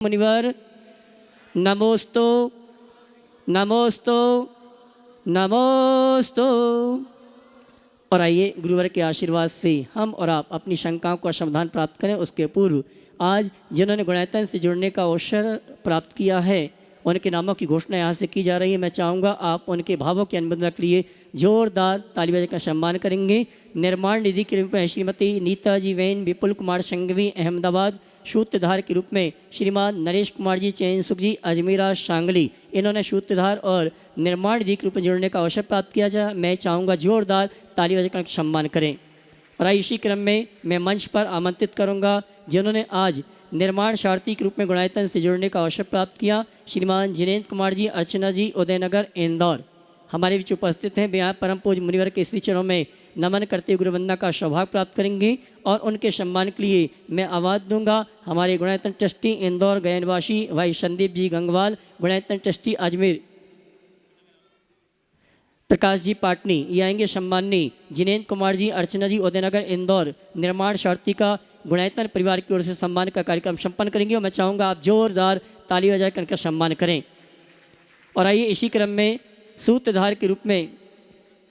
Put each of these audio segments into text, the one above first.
मुनिवर नमोस्तु नमोस्तु नमोस्तु। और आइए गुरुवर के आशीर्वाद से हम और आप अपनी शंकाओं का समाधान प्राप्त करें। उसके पूर्व आज जिन्होंने गुणायतन से जुड़ने का अवसर प्राप्त किया है उनके नामों की घोषणा यहाँ से की जा रही है। मैं चाहूँगा आप उनके भावों की अनुमोदन के लिए जोरदार ताली बजा का सम्मान करेंगे। निर्माण निधि के रूप में श्रीमती नीताजी वैन विपुल कुमार संघवी अहमदाबाद। सूत्रधार के रूप में श्रीमान नरेश कुमार जी चैन सुख जी अजमेरा शांगली। इन्होंने सूत्रधार और निर्माण निधि के रूप में जुड़ने का अवसर प्राप्त किया जाए। मैं चाहूँगा जोरदार ताली बजा कर सम्मान करें। और इसी क्रम में मैं मंच पर आमंत्रित करूँगा जिन्होंने आज निर्माण शार्थी के रूप में गुणायतन से जुड़ने का अवसर प्राप्त किया। श्रीमान जिनेन्द्र कुमार जी अर्चना जी उदयनगर इंदौर हमारे बीच उपस्थित हैं। यहाँ परम पूज्य मुनिवर के श्री चरणों में नमन करते गुरु वंदना का सौभाग्य प्राप्त करेंगे। और उनके सम्मान के लिए मैं आवाज़ दूंगा हमारे गुणायतन ट्रस्टी इंदौर गैनवासी भाई संदीप जी गंगवाल, गुणायतन ट्रस्टी अजमेर प्रकाश जी पाटनी, ये आएंगे सम्माननीय जिनेन्द्र कुमार जी अर्चना जी उदयनगर इंदौर निर्माण शार्थी का गुणायतन परिवार की ओर से सम्मान का कार्यक्रम संपन्न करेंगे। और मैं चाहूँगा आप जोरदार ताली बजा कर सम्मान करें। और आइए इसी क्रम में सूत्रधार के रूप में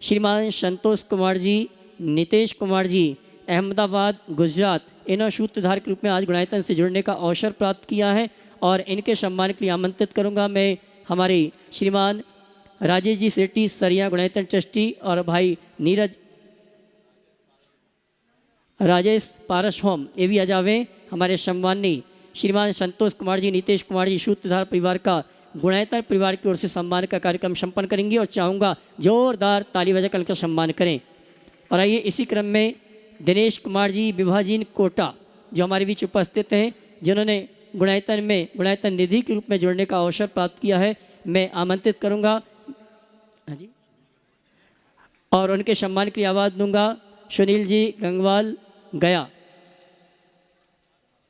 श्रीमान संतोष कुमार जी नितेश कुमार जी अहमदाबाद गुजरात, इन्होंने सूत्रधार के रूप में आज गुणायतन से जुड़ने का अवसर प्राप्त किया है। और इनके सम्मान के लिए आमंत्रित करूँगा मैं हमारे श्रीमान राजेश जी सेठी सरिया गुणायतन ट्रस्टी और भाई नीरज राजेश पारस होम ये भी आ जावे। हमारे सम्माननीय श्रीमान संतोष कुमार जी नितेश कुमार जी सूत्रधार परिवार का गुणायतन परिवार की ओर से सम्मान का कार्यक्रम संपन्न करेंगे। और चाहूँगा जोरदार ताली बजा कर सम्मान करें। और आइए इसी क्रम में दिनेश कुमार जी विभाजीन कोटा जो हमारे बीच उपस्थित हैं जिन्होंने गुणायतन में गुणायतन निधि के रूप में जुड़ने का अवसर प्राप्त किया है, मैं आमंत्रित करूँगा जी। और उनके सम्मान की आवाज़ दूंगा सुनील जी गंगवाल गया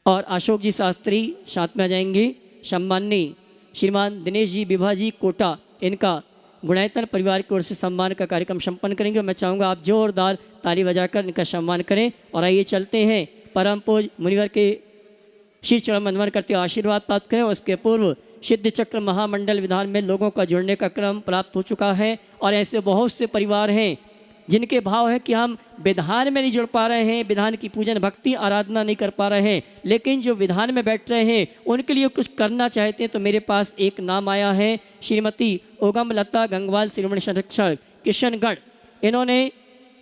और अशोक जी शास्त्री साथ में आ जाएंगे। सम्माननीय श्रीमान दिनेश जी विभाजी कोटा, इनका गुणायतन परिवार की ओर से सम्मान का कार्यक्रम संपन्न करेंगे। मैं चाहूँगा आप जोरदार ताली बजाकर इनका सम्मान करें। और आइए चलते हैं परम पूज्य मुनिवर के श्री चरण वंदन करते आशीर्वाद प्राप्त करें। उसके पूर्व सिद्ध चक्र महामंडल विधान में लोगों का जुड़ने का क्रम प्राप्त हो चुका है। और ऐसे बहुत से परिवार हैं जिनके भाव है कि हम विधान में नहीं जुड़ पा रहे हैं, विधान की पूजन भक्ति आराधना नहीं कर पा रहे हैं, लेकिन जो विधान में बैठ रहे हैं उनके लिए कुछ करना चाहते हैं। तो मेरे पास एक नाम आया है श्रीमती ओगम लता गंगवाल शिरोमणि संरक्षक किशनगढ़। इन्होंने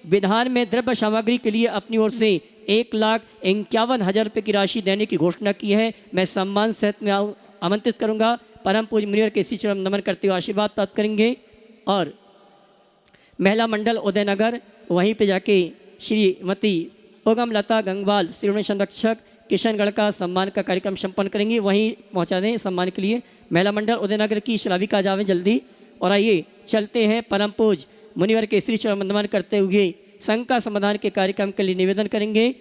विधान में द्रव्य सामग्री के लिए अपनी ओर से 1,51,000 रुपये की राशि देने की घोषणा की है। मैं सम्मान सहित में आमंत्रित करूंगा। परम पूज्य मुनिवर के श्री चरण नमन करते हुए आशीर्वाद प्राप्त करेंगे। और महिला मंडल उदयनगर वहीं पे जाके श्रीमती ओगम लता गंगवाल शिरोमणि संरक्षक किशनगढ़ का सम्मान का कार्यक्रम संपन्न करेंगे। वहीं पहुंचा दें सम्मान के लिए महिला मंडल उदयनगर की श्राविका जावें जल्दी। और आइए चलते हैं परम पूज्य मुनिवर के श्री चरण नमन करते हुए संघ का समाधान के कार्यक्रम के लिए निवेदन करेंगे।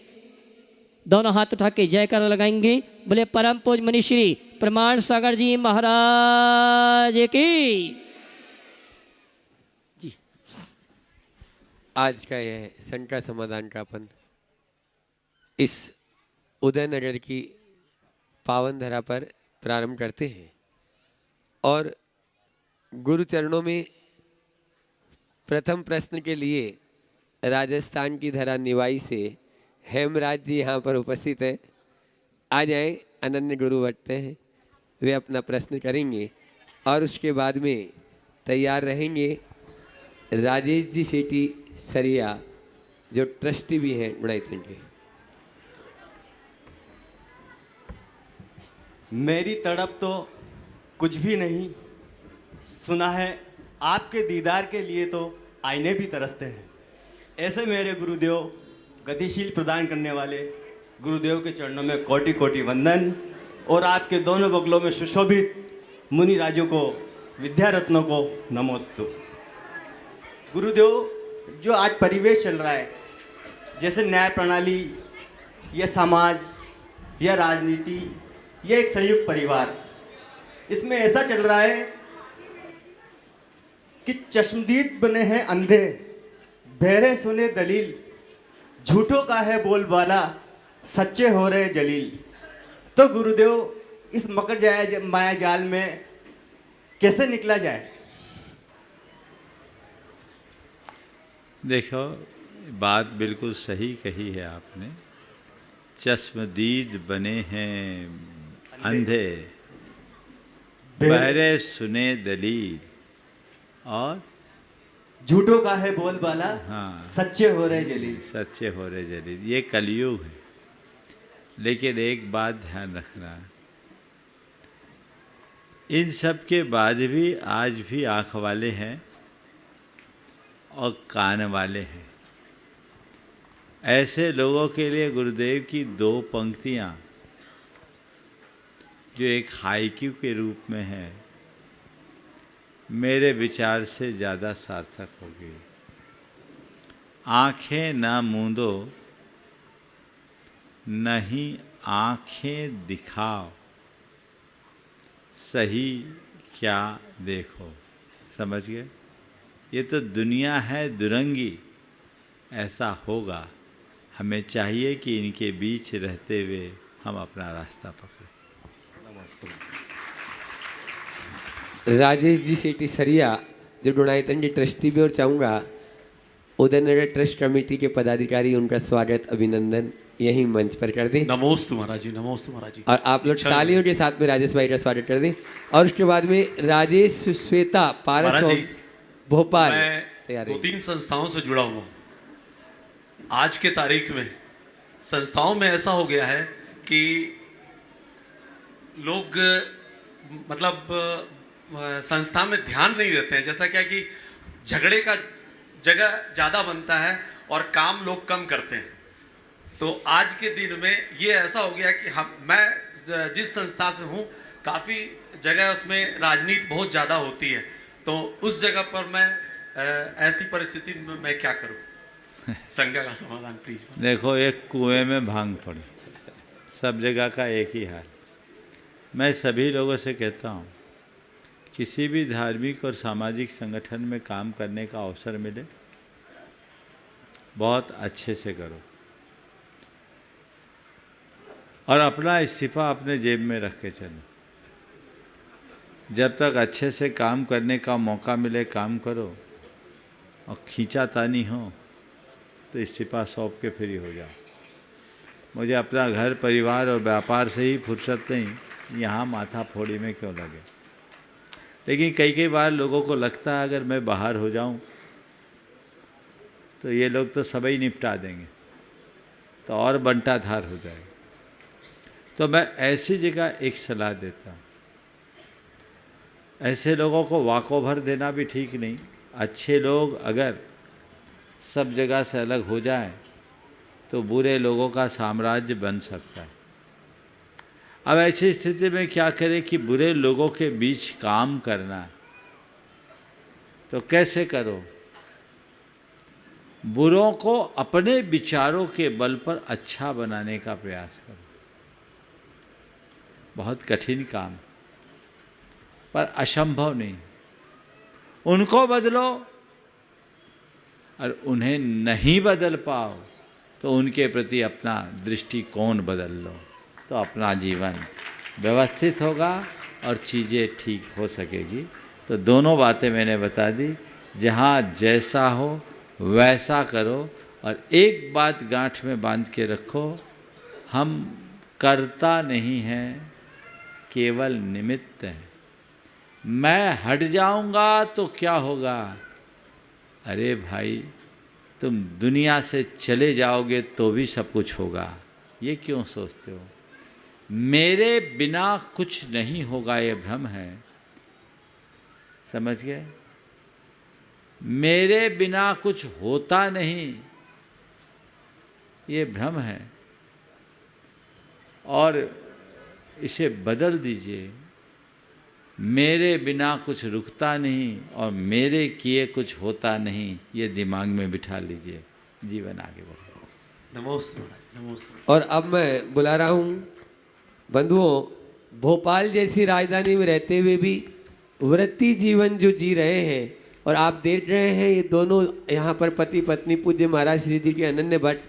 दोनों हाथ उठा के जयकारा लगाएंगे। बोले परम पूज्य मुनि श्री प्रमाण सागर जी महाराज की। जी आज का यह संघ का समाधान का अपन इस उदयनगर की पावन धरा पर प्रारंभ करते हैं। और गुरु चरणों में प्रथम प्रश्न के लिए राजस्थान की धरा निवाई से हेमराज जी यहाँ पर उपस्थित है। आ जाए, अनन्य गुरु बैठते हैं, वे अपना प्रश्न करेंगे। और उसके बाद में तैयार रहेंगे राजेश जी सेठी सरिया जो ट्रस्टी भी हैं गुणायतन के। मेरी तड़प तो कुछ भी नहीं, सुना है आपके दीदार के लिए तो आईने भी तरसते हैं। ऐसे मेरे गुरुदेव गतिशील प्रदान करने वाले गुरुदेव के चरणों में कोटि कोटि वंदन। और आपके दोनों बगलों में सुशोभित मुनि राजों को विद्या रत्नों को नमोस्तु। गुरुदेव, जो आज परिवेश चल रहा है, जैसे न्याय प्रणाली या समाज या राजनीति या एक संयुक्त परिवार, इसमें ऐसा चल रहा है कि चश्मदीद बने हैं अंधे, बहरे सुने दलील, झूठों का है बोलबाला, सच्चे हो रहे जलील। तो गुरुदेव, इस मकर माया जाल में कैसे निकला जाए? देखो, बात बिल्कुल सही कही है आपने। चश्मदीद बने हैं अंधे, बहरे सुने दलील, और झूठों का है बोलबाला, हाँ, सच्चे हो रहे जलील। सच्चे हो रहे जलील। ये कलयुग है। लेकिन एक बात ध्यान रखना, इन सब के बाद भी आज भी आँख वाले हैं और कान वाले हैं। ऐसे लोगों के लिए गुरुदेव की 2 पंक्तियाँ जो एक हाइक्यू के रूप में है, मेरे विचार से ज़्यादा सार्थक होगी। आँखें ना मूंदो, नहीं आँखें दिखाओ, सही क्या देखो। समझ गए? ये तो दुनिया है दुरंगी, ऐसा होगा। हमें चाहिए कि इनके बीच रहते हुए हम अपना रास्ता पकड़ें। राजेश जी सेठी सरिया जो गुणायतन के ट्रस्टी भी, और चाहूँगा उदयनगर ट्रस्ट कमेटी के पदाधिकारी उनका स्वागत अभिनंदन यही मंच पर कर दें। नमोस्तु महाराज जी, नमोस्तु महाराज जी। और आप लोग तालियों के साथ में राजेश भाई का स्वागत कर दें। और उसके बाद में राजेश श्वेता पारस महाराज जी, होम्स भोपाल मैं 2-3 संस्थाओं से जुड़ा हुआ हूँ। आज के तारीख में संस्थाओं में ऐसा हो गया है कि लोग मतलब संस्था में ध्यान नहीं देते हैं। जैसा क्या कि झगड़े का जगह ज़्यादा बनता है और काम लोग कम करते हैं। तो आज के दिन में ये ऐसा हो गया कि मैं जिस संस्था से हूँ, काफ़ी जगह उसमें राजनीति बहुत ज़्यादा होती है। तो उस जगह पर मैं ऐसी परिस्थिति में मैं क्या करूँ? संज्ञा का समाधान प्लीज। देखो, एक कुएं में भांग पड़ी, सब जगह का एक ही हाल। मैं सभी लोगों से कहता हूँ, किसी भी धार्मिक और सामाजिक संगठन में काम करने का अवसर मिले, बहुत अच्छे से करो और अपना इस्तीफा अपने जेब में रख के चलो। जब तक अच्छे से काम करने का मौका मिले काम करो, और खींचातानी हो तो इस्तीफा सौंप के फ्री हो जाओ। मुझे अपना घर परिवार और व्यापार से ही फुर्सत नहीं, यहाँ माथा फोड़ी में क्यों लगे। लेकिन कई बार लोगों को लगता है अगर मैं बाहर हो जाऊँ तो ये लोग तो सब ही निपटा देंगे, तो और बंटाधार हो जाएगा। तो मैं ऐसी जगह एक सलाह देता हूँ, ऐसे लोगों को वाकोभर देना भी ठीक नहीं। अच्छे लोग अगर सब जगह से अलग हो जाएं तो बुरे लोगों का साम्राज्य बन सकता है। अब ऐसी स्थिति में क्या करें कि बुरे लोगों के बीच काम करना है, तो कैसे करो? बुरों को अपने विचारों के बल पर अच्छा बनाने का प्रयास करो। बहुत कठिन काम, पर असंभव नहीं। उनको बदलो, और उन्हें नहीं बदल पाओ तो उनके प्रति अपना दृष्टिकोण बदल लो, तो अपना जीवन व्यवस्थित होगा और चीज़ें ठीक हो सकेगी। तो दोनों बातें मैंने बता दी, जहाँ जैसा हो वैसा करो। और एक बात गांठ में बांध के रखो, हम करता नहीं हैं, केवल निमित्त हैं। मैं हट जाऊंगा तो क्या होगा? अरे भाई, तुम दुनिया से चले जाओगे तो भी सब कुछ होगा। ये क्यों सोचते हो? मेरे बिना कुछ नहीं होगा, ये भ्रम है। समझ गए? मेरे बिना कुछ होता नहीं, ये भ्रम है। और इसे बदल दीजिए, मेरे बिना कुछ रुकता नहीं और मेरे किए कुछ होता नहीं, ये दिमाग में बिठा लीजिए, जीवन आगे बढ़ेगा। नमोस्तु नमोस्तु। और अब मैं बुला रहा हूँ बंधुओं, भोपाल जैसी राजधानी में रहते हुए भी वृत्ति जीवन जो जी रहे हैं, और आप देख रहे हैं ये दोनों यहाँ पर पति पत्नी पूज्य महाराज श्री जी के अनन्य भट्ट,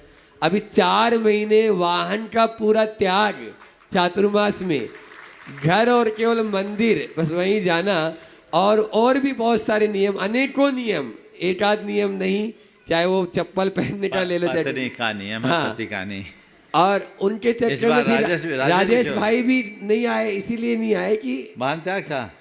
अभी 4 महीने वाहन का पूरा त्याग चातुर्मास में, घर और केवल मंदिर, बस वहीं जाना। और भी बहुत सारे नियम, अनेकों नियम, एक आध नियम नहीं, चाहे वो चप्पल पहनने का ले लो, पत्नी का नियम है, हाँ। पति का नहीं। और उनके इस चक्कर बार में राजेश भी राजेश क्यों? भाई भी नहीं आए, इसीलिए नहीं आए कि बाहर त्याग था,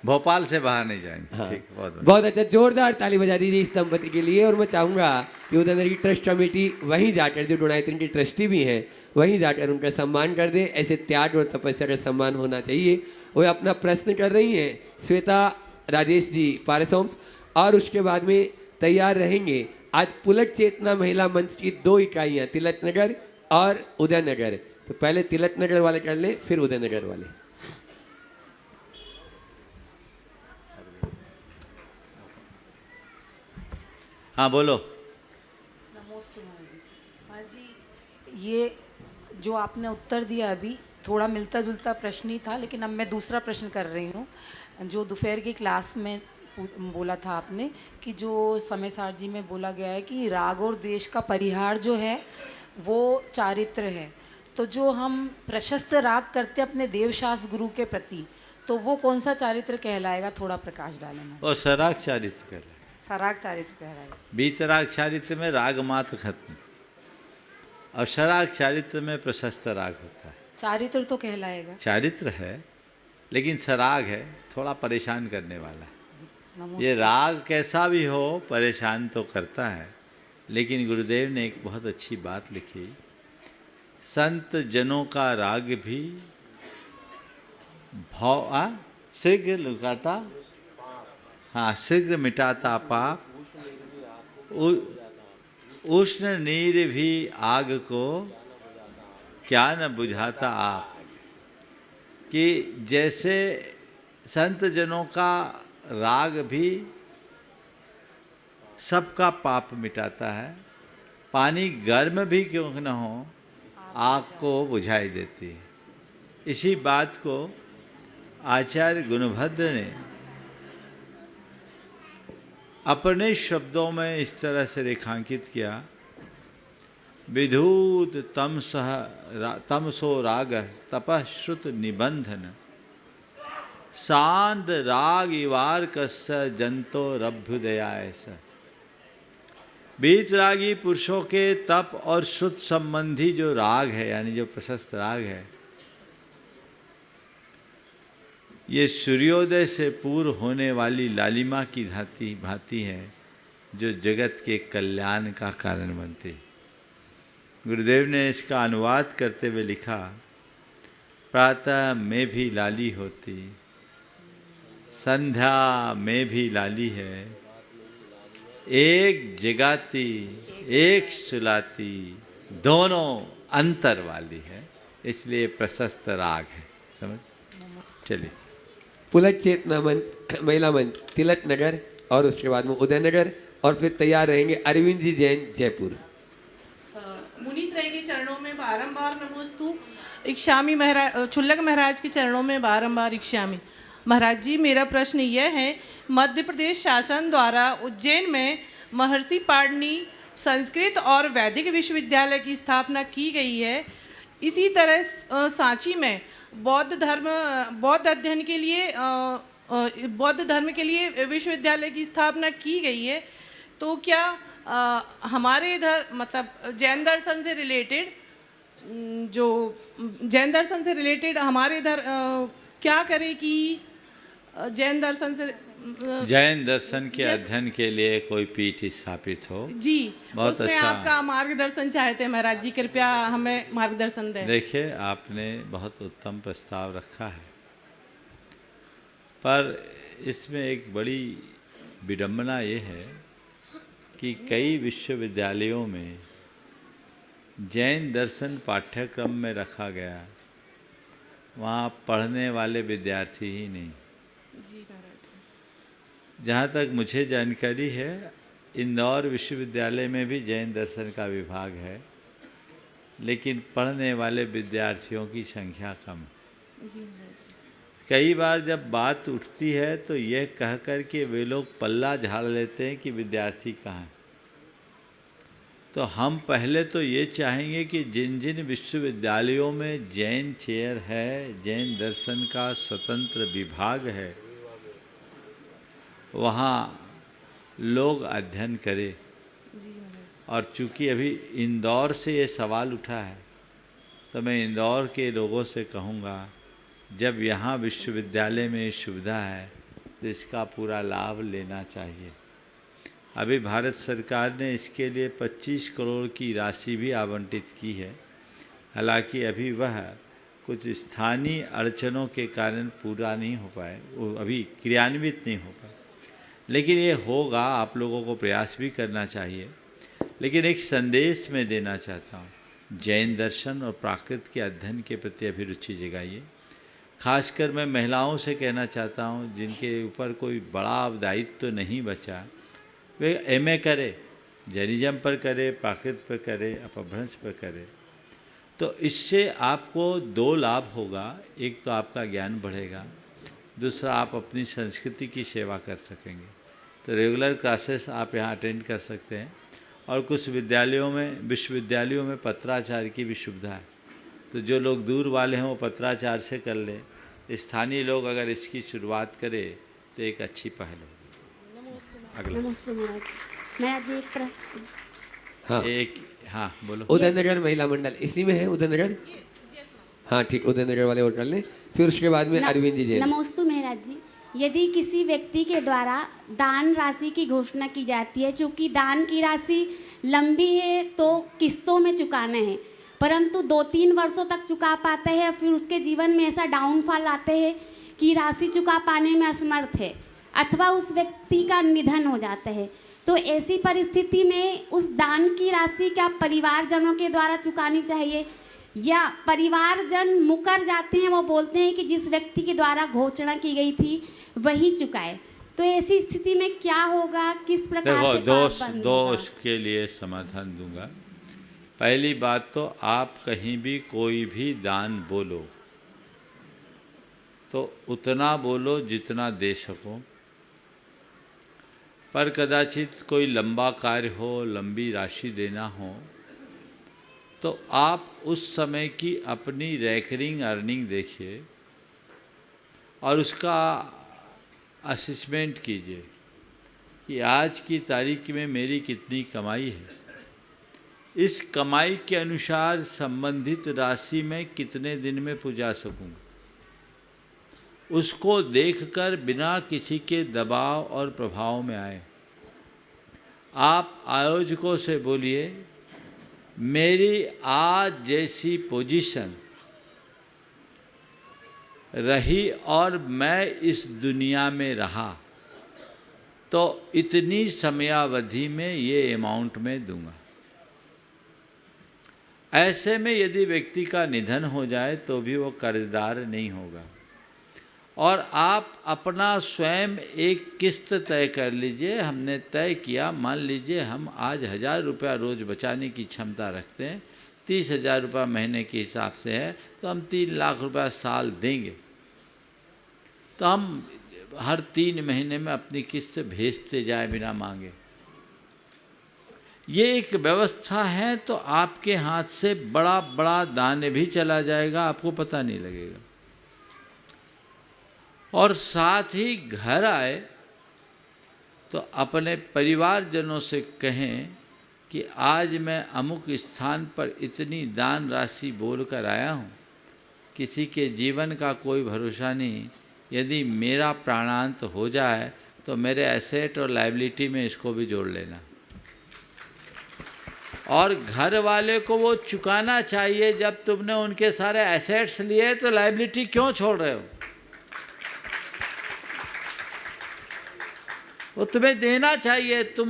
भोपाल से बाहर नहीं जाएंगे। हाँ। ठीक, बहुत बढ़िया। बहुत अच्छा, जोरदार ताली बजा दीजिए इस दंपति के लिए। और मैं चाहूँगा कि उदयनगर की ट्रस्ट कमेटी वहीं जाकर, जो डोनाइत्री की ट्रस्टी भी हैं, वहीं जाकर उनका सम्मान कर दे। ऐसे त्याग और तपस्या का सम्मान होना चाहिए। वो अपना प्रश्न कर रही हैं श्वेता राजेश जी पारसोम्स, और उसके बाद में तैयार रहेंगे आज पुलक चेतना महिला मंच की 2 इकाइयाँ, तिलक नगर और उदयनगर। तो पहले तिलक नगर वाले कर लें, फिर उदयनगर वाले। हाँ बोलो। नमस्ते माँ जी, ये जो आपने उत्तर दिया अभी थोड़ा मिलता जुलता प्रश्न ही था, लेकिन अब मैं दूसरा प्रश्न कर रही हूँ। जो दोपहर की क्लास में बोला था आपने कि जो समय सार जी में बोला गया है कि राग और द्वेष का परिहार जो है वो चारित्र है, तो जो हम प्रशस्त राग करते अपने देवशास गुरु के प्रति, तो वो कौन सा चारित्र कहलाएगा? थोड़ा प्रकाश डालें। और सराग चारित्र कहलाए, सराग चारित्र कहलाएगा। बीतराग चारित्र में राग मात्र खत्म, और सराग चारित्र में प्रशस्त राग होता है। चारित्र तो कहलाएगा। चारित्र है लेकिन सराग है, थोड़ा परेशान करने वाला है। नमस्ते। ये राग कैसा भी हो परेशान तो करता है, लेकिन गुरुदेव ने एक बहुत अच्छी बात लिखी, संत जनों का राग भी शीघ्र लुकाता, हाँ शीघ्र मिटाता पाप, उष्ण नीर भी आग को क्या न बुझाता आप। कि जैसे संत जनों का राग भी सबका पाप मिटाता है, पानी गर्म भी क्यों न हो आग को बुझाई देती है। इसी बात को आचार्य गुणभद्र ने अपने शब्दों में इस तरह से रेखांकित किया, विधूत तमसो राग तपः श्रुत निबंधन, सांद राग इवार कस्य जंतो रभ्युदयाय स। बीतरागी पुरुषों के तप और श्रुत संबंधी जो राग है, यानी जो प्रशस्त राग है, ये सूर्योदय से पूर्व होने वाली लालिमा की भांति है, जो जगत के कल्याण का कारण बनती है। गुरुदेव ने इसका अनुवाद करते हुए लिखा, प्रातः में भी लाली होती, संध्या में भी लाली है, एक जगाती एक सुलाती, दोनों अंतर वाली है, इसलिए प्रशस्त राग है। समझ? चलिए। पुलक चेतना मंच महिला मंच तिलक नगर, और उसके बाद में उदयनगर, और फिर तैयार रहेंगे अरविंद जी जैन जयपुर। मुनित्रय के चरणों में बारंबार नमोस्तु, इक्षामी महाराज, छुल्लक महाराज के चरणों में बारंबार इक्षामी। महाराज जी, मेरा प्रश्न यह है, मध्य प्रदेश शासन द्वारा उज्जैन में महर्षि पाणिनि संस्कृत और वैदिक विश्वविद्यालय की स्थापना की गई है। इसी तरह सांची में बौद्ध अध्ययन के लिए बौद्ध धर्म के लिए विश्वविद्यालय की स्थापना की गई है। तो क्या हमारे इधर मतलब जैन दर्शन से रिलेटेड हमारे इधर क्या करें कि जैन दर्शन के अध्ययन के लिए कोई पीठ स्थापित हो? जी, बहुत उसमें अच्छा। आपका मार्गदर्शन चाहते हैं महाराज जी, कृपया हमें मार्गदर्शन दें। देखिए, आपने बहुत उत्तम प्रस्ताव रखा है, पर इसमें एक बड़ी विडंबना ये है कि कई विश्वविद्यालयों में जैन दर्शन पाठ्यक्रम में रखा गया, वहाँ पढ़ने वाले विद्यार्थी ही नहीं। जहाँ तक मुझे जानकारी है, इंदौर विश्वविद्यालय में भी जैन दर्शन का विभाग है, लेकिन पढ़ने वाले विद्यार्थियों की संख्या कम है। कई बार जब बात उठती है तो यह कहकर के वे लोग पल्ला झाड़ लेते हैं कि विद्यार्थी कहाँ है। तो हम पहले तो ये चाहेंगे कि जिन जिन विश्वविद्यालयों में जैन चेयर है, जैन दर्शन का स्वतंत्र विभाग है, वहाँ लोग अध्ययन करें। और चूँकि अभी इंदौर से ये सवाल उठा है, तो मैं इंदौर के लोगों से कहूँगा, जब यहाँ विश्वविद्यालय में सुविधा है तो इसका पूरा लाभ लेना चाहिए। अभी भारत सरकार ने इसके लिए 25 करोड़ की राशि भी आवंटित की है। हालांकि अभी वह कुछ स्थानीय अड़चनों के कारण पूरा नहीं हो पाए, वो अभी क्रियान्वित नहीं हो पाए, लेकिन ये होगा। आप लोगों को प्रयास भी करना चाहिए। लेकिन एक संदेश मैं देना चाहता हूँ, जैन दर्शन और प्राकृत के अध्ययन के प्रति अभिरुचि जगाइए। खासकर मैं महिलाओं से कहना चाहता हूँ जिनके ऊपर कोई बड़ा दायित्व तो नहीं बचा, वे एमए करे, जैनिज्म पर करे, प्राकृत पर करे, अपभ्रंश पर करे। तो इससे आपको 2 लाभ होगा। एक तो आपका ज्ञान बढ़ेगा, दूसरा आप अपनी संस्कृति की सेवा कर सकेंगे। तो रेगुलर क्लासेस आप यहाँ अटेंड कर सकते हैं। और कुछ विश्वविद्यालयों में पत्राचार की भी सुविधा है। तो जो लोग दूर वाले हैं वो पत्राचार से कर लें। स्थानीय लोग अगर इसकी शुरुआत करें तो एक अच्छी पहल होगी। अगला नमस्ते महाराज जी, एक प्रश्न। हाँ बोलो। उदयनगर महिला मंडल इसी में है, उदयनगर। हाँ ठीक, उदयनगर वाले और कर लें, फिर उसके बाद में अरविंद जी। नमोस्तु महाराज जी, यदि किसी व्यक्ति के द्वारा दान राशि की घोषणा की जाती है, चूँकि दान की राशि लंबी है तो किस्तों में चुकाना है, परंतु 2-3 वर्षों तक चुका पाते हैं, फिर उसके जीवन में ऐसा डाउनफॉल आते हैं कि राशि चुका पाने में असमर्थ है, अथवा उस व्यक्ति का निधन हो जाता है, तो ऐसी परिस्थिति में उस दान की राशि क्या परिवारजनों के द्वारा चुकानी चाहिए, या परिवारजन मुकर जाते हैं, वो बोलते हैं कि जिस व्यक्ति के द्वारा घोषणा की गई थी वही चुकाए? तो ऐसी स्थिति में क्या होगा, किस प्रकार से दोष के लिए समाधान दूंगा। पहली बात तो आप कहीं भी कोई भी दान बोलो तो उतना बोलो जितना दे सको। पर कदाचित कोई लंबा कार्य हो, लंबी राशि देना हो, तो आप उस समय की अपनी रेकरिंग अर्निंग देखिए और उसका असेसमेंट कीजिए कि आज की तारीख में मेरी कितनी कमाई है। इस कमाई के अनुसार संबंधित राशि में कितने दिन में पुजा सकूँगा, उसको देखकर बिना किसी के दबाव और प्रभाव में आए आप आयोजकों से बोलिए, मेरी आज जैसी पोजीशन रही और मैं इस दुनिया में रहा तो इतनी समयावधि में ये अमाउंट मैं दूंगा। ऐसे में यदि व्यक्ति का निधन हो जाए तो भी वो कर्जदार नहीं होगा। और आप अपना स्वयं एक किस्त तय कर लीजिए। हमने तय किया, मान लीजिए हम आज 1000 रुपया रोज़ बचाने की क्षमता रखते हैं, 30,000 रुपया महीने के हिसाब से है, तो हम 3 लाख रुपया साल देंगे। तो हम हर 3 महीने में अपनी किस्त भेजते जाए बिना मांगे। ये एक व्यवस्था है, तो आपके हाथ से बड़ा बड़ा दान भी चला जाएगा, आपको पता नहीं लगेगा। और साथ ही घर आए तो अपने परिवारजनों से कहें कि आज मैं अमुक स्थान पर इतनी दान राशि बोल कर आया हूँ, किसी के जीवन का कोई भरोसा नहीं, यदि मेरा प्राणांत हो जाए तो मेरे एसेट और लायबिलिटी में इसको भी जोड़ लेना। और घर वाले को वो चुकाना चाहिए। जब तुमने उनके सारे एसेट्स लिए तो लायबिलिटी क्यों छोड़ रहे हो? वो तुम्हें देना चाहिए, तुम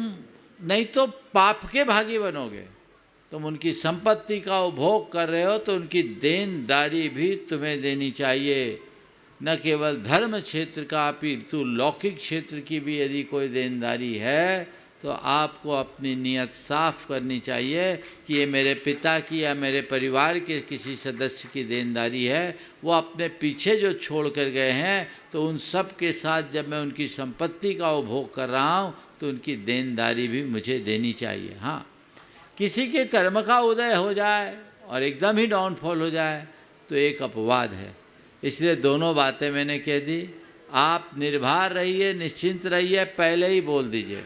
नहीं तो पाप के भागी बनोगे। तुम उनकी संपत्ति का उपभोग कर रहे हो तो उनकी देनदारी भी तुम्हें देनी चाहिए। न केवल धर्म क्षेत्र का अपितु लौकिक क्षेत्र की भी यदि कोई देनदारी है तो आपको अपनी नीयत साफ करनी चाहिए कि ये मेरे पिता की या मेरे परिवार के किसी सदस्य की देनदारी है। वो अपने पीछे जो छोड़ कर गए हैं तो उन सब के साथ जब मैं उनकी संपत्ति का उपभोग कर रहा हूँ तो उनकी देनदारी भी मुझे देनी चाहिए। हाँ, किसी के कर्म का उदय हो जाए और एकदम ही डाउनफॉल हो जाए तो एक अपवाद है। इसलिए दोनों बातें मैंने कह दी। आप निर्भय रहिए, निश्चिंत रहिए, पहले ही बोल दीजिए।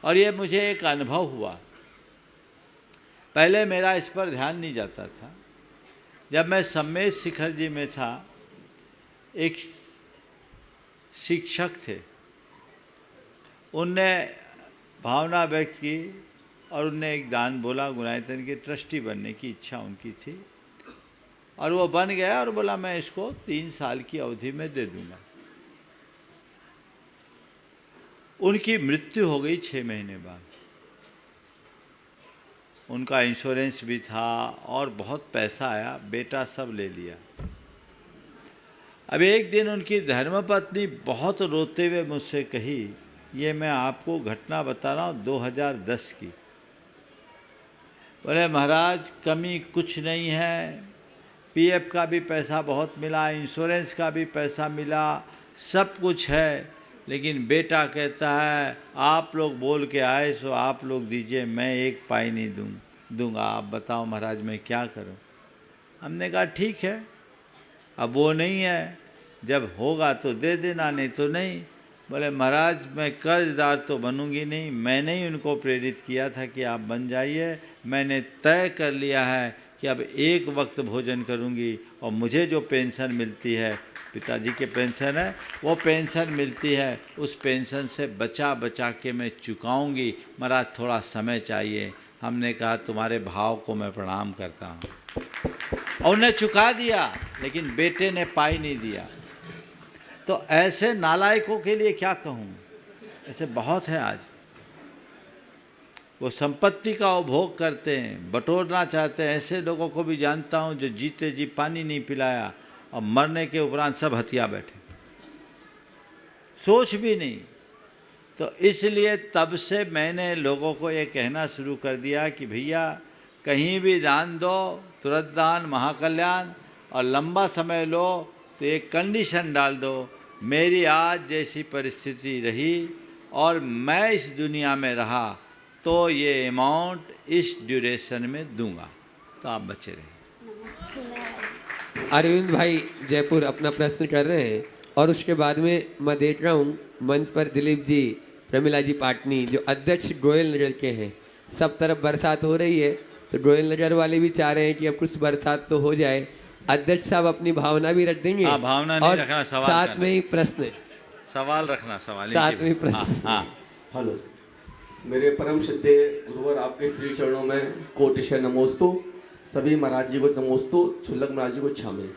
और ये मुझे एक अनुभव हुआ, पहले मेरा इस पर ध्यान नहीं जाता था। जब मैं सम्मेद शिखर जी में था, एक शिक्षक थे, उनने भावना व्यक्त की और उनने एक दान बोला। गुणायतन के ट्रस्टी बनने की इच्छा उनकी थी और वो बन गया और बोला मैं इसको 3 साल की अवधि में दे दूंगा। उनकी मृत्यु हो गई 6 महीने बाद। उनका इंश्योरेंस भी था और बहुत पैसा आया, बेटा सब ले लिया। अब एक दिन उनकी धर्मपत्नी बहुत रोते हुए मुझसे कही, ये मैं आपको घटना बता रहा हूँ 2010 की। बोले महाराज कमी कुछ नहीं है, पीएफ का भी पैसा बहुत मिला, इंश्योरेंस का भी पैसा मिला, सब कुछ है, लेकिन बेटा कहता है आप लोग बोल के आए सो आप लोग दीजिए, मैं 1 पाई नहीं दूंगा। आप बताओ महाराज मैं क्या करूं? हमने कहा ठीक है, अब वो नहीं है, जब होगा तो दे देना, नहीं तो नहीं। बोले महाराज मैं कर्जदार तो बनूंगी नहीं, मैंने ही उनको प्रेरित किया था कि आप बन जाइए। मैंने तय कर लिया है कि अब 1 वक्त भोजन करूंगी और मुझे जो पेंशन मिलती है, पिताजी के पेंशन है, वो पेंशन मिलती है, उस पेंशन से बचा बचा के मैं चुकाऊंगी। महाराज थोड़ा समय चाहिए। हमने कहा तुम्हारे भाव को मैं प्रणाम करता हूँ। और उन्हें चुका दिया, लेकिन बेटे ने पाई नहीं दिया। तो ऐसे नालायकों के लिए क्या कहूँ, ऐसे बहुत है आज। वो संपत्ति का उपभोग करते हैं, बटोरना चाहते हैं। ऐसे लोगों को भी जानता हूँ जो जीते जी पानी नहीं पिलाया और मरने के उपरांत सब हथिया बैठे, सोच भी नहीं। तो इसलिए तब से मैंने लोगों को ये कहना शुरू कर दिया कि भैया कहीं भी दान दो, तुरंत दान महाकल्याण, और लंबा समय लो तो एक कंडीशन डाल दो, मेरी आज जैसी परिस्थिति रही और मैं इस दुनिया में रहा तो ये अमाउंट इस ड्यूरेशन में दूंगा, तो आप बचे रहें। अरविंद भाई जयपुर अपना प्रश्न कर रहे हैं और उसके बाद में मैं देख रहा हूँ मंच पर दिलीप जी, प्रमिला जी पाटनी जो अध्यक्ष गोयल नगर के हैं। सब तरफ बरसात हो रही है तो गोयल नगर वाले भी चाह रहे हैं कि अब कुछ बरसात तो हो जाए। अध्यक्ष साहब अपनी भावना भी रख देंगे। भावना नहीं और रखना, सवाल साथ में ही प्रश्न, सवाल रखना, सवाल साथ में प्रश्न। हाँ। हेलो, मेरे परम सिद्धे गुरुवर आपके श्री चरणों में कोटिशय नमोस्तु। सभी महाराज जी को नमोस्तु, क्षुल्लक महाराज जी को क्षामी।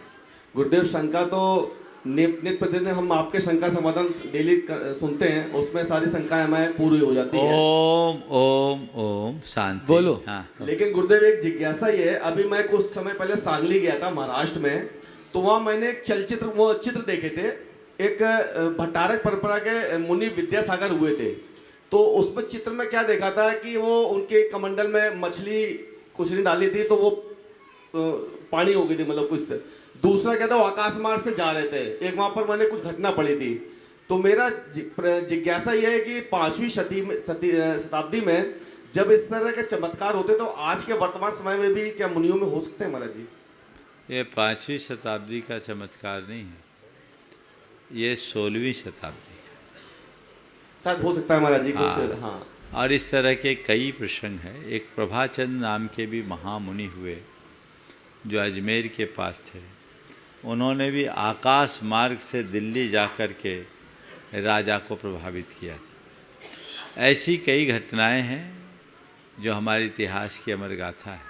गुरुदेव शंका तो नित्य प्रतिदिन हम आपके शंका समाधान डेली सुनते हैं, उसमें सारी शंकाएं हमें पूरी हो जाती है। ओम ओम ओम शांति। बोलो। हाँ। लेकिन गुरुदेव एक जिज्ञासा ये है, अभी मैं कुछ समय पहले सांगली गया था महाराष्ट्र में, तो वहाँ मैंने एक चलचित्र वो चित्र देखे थे। एक भट्टारक परंपरा के मुनि विद्यासागर हुए थे, तो उसमें चित्र में क्या देखा था कि वो उनके कमंडल में मछली कुछ नहीं डाली थी तो वो पानी हो गई थी, मतलब कुछ। दूसरा क्या था, वो आकाश मार्ग से जा रहे थे, एक वहां पर मैंने कुछ घटना पड़ी थी। तो मेरा जिज्ञासा यह है कि 5वीं शताब्दी में जब इस तरह के चमत्कार होते तो आज के वर्तमान समय में भी क्या मुनियों में हो सकते हैं महाराज जी? ये 5वीं शताब्दी का चमत्कार नहीं है, ये 16वीं शताब्दी का शायद हो सकता है महाराज जी कुछ। हाँ। और इस तरह के कई प्रसंग हैं। एक प्रभाचंद नाम के भी महामुनि हुए जो अजमेर के पास थे। उन्होंने भी आकाश मार्ग से दिल्ली जाकर के राजा को प्रभावित किया था। ऐसी कई घटनाएं हैं जो हमारे इतिहास की अमर गाथा है।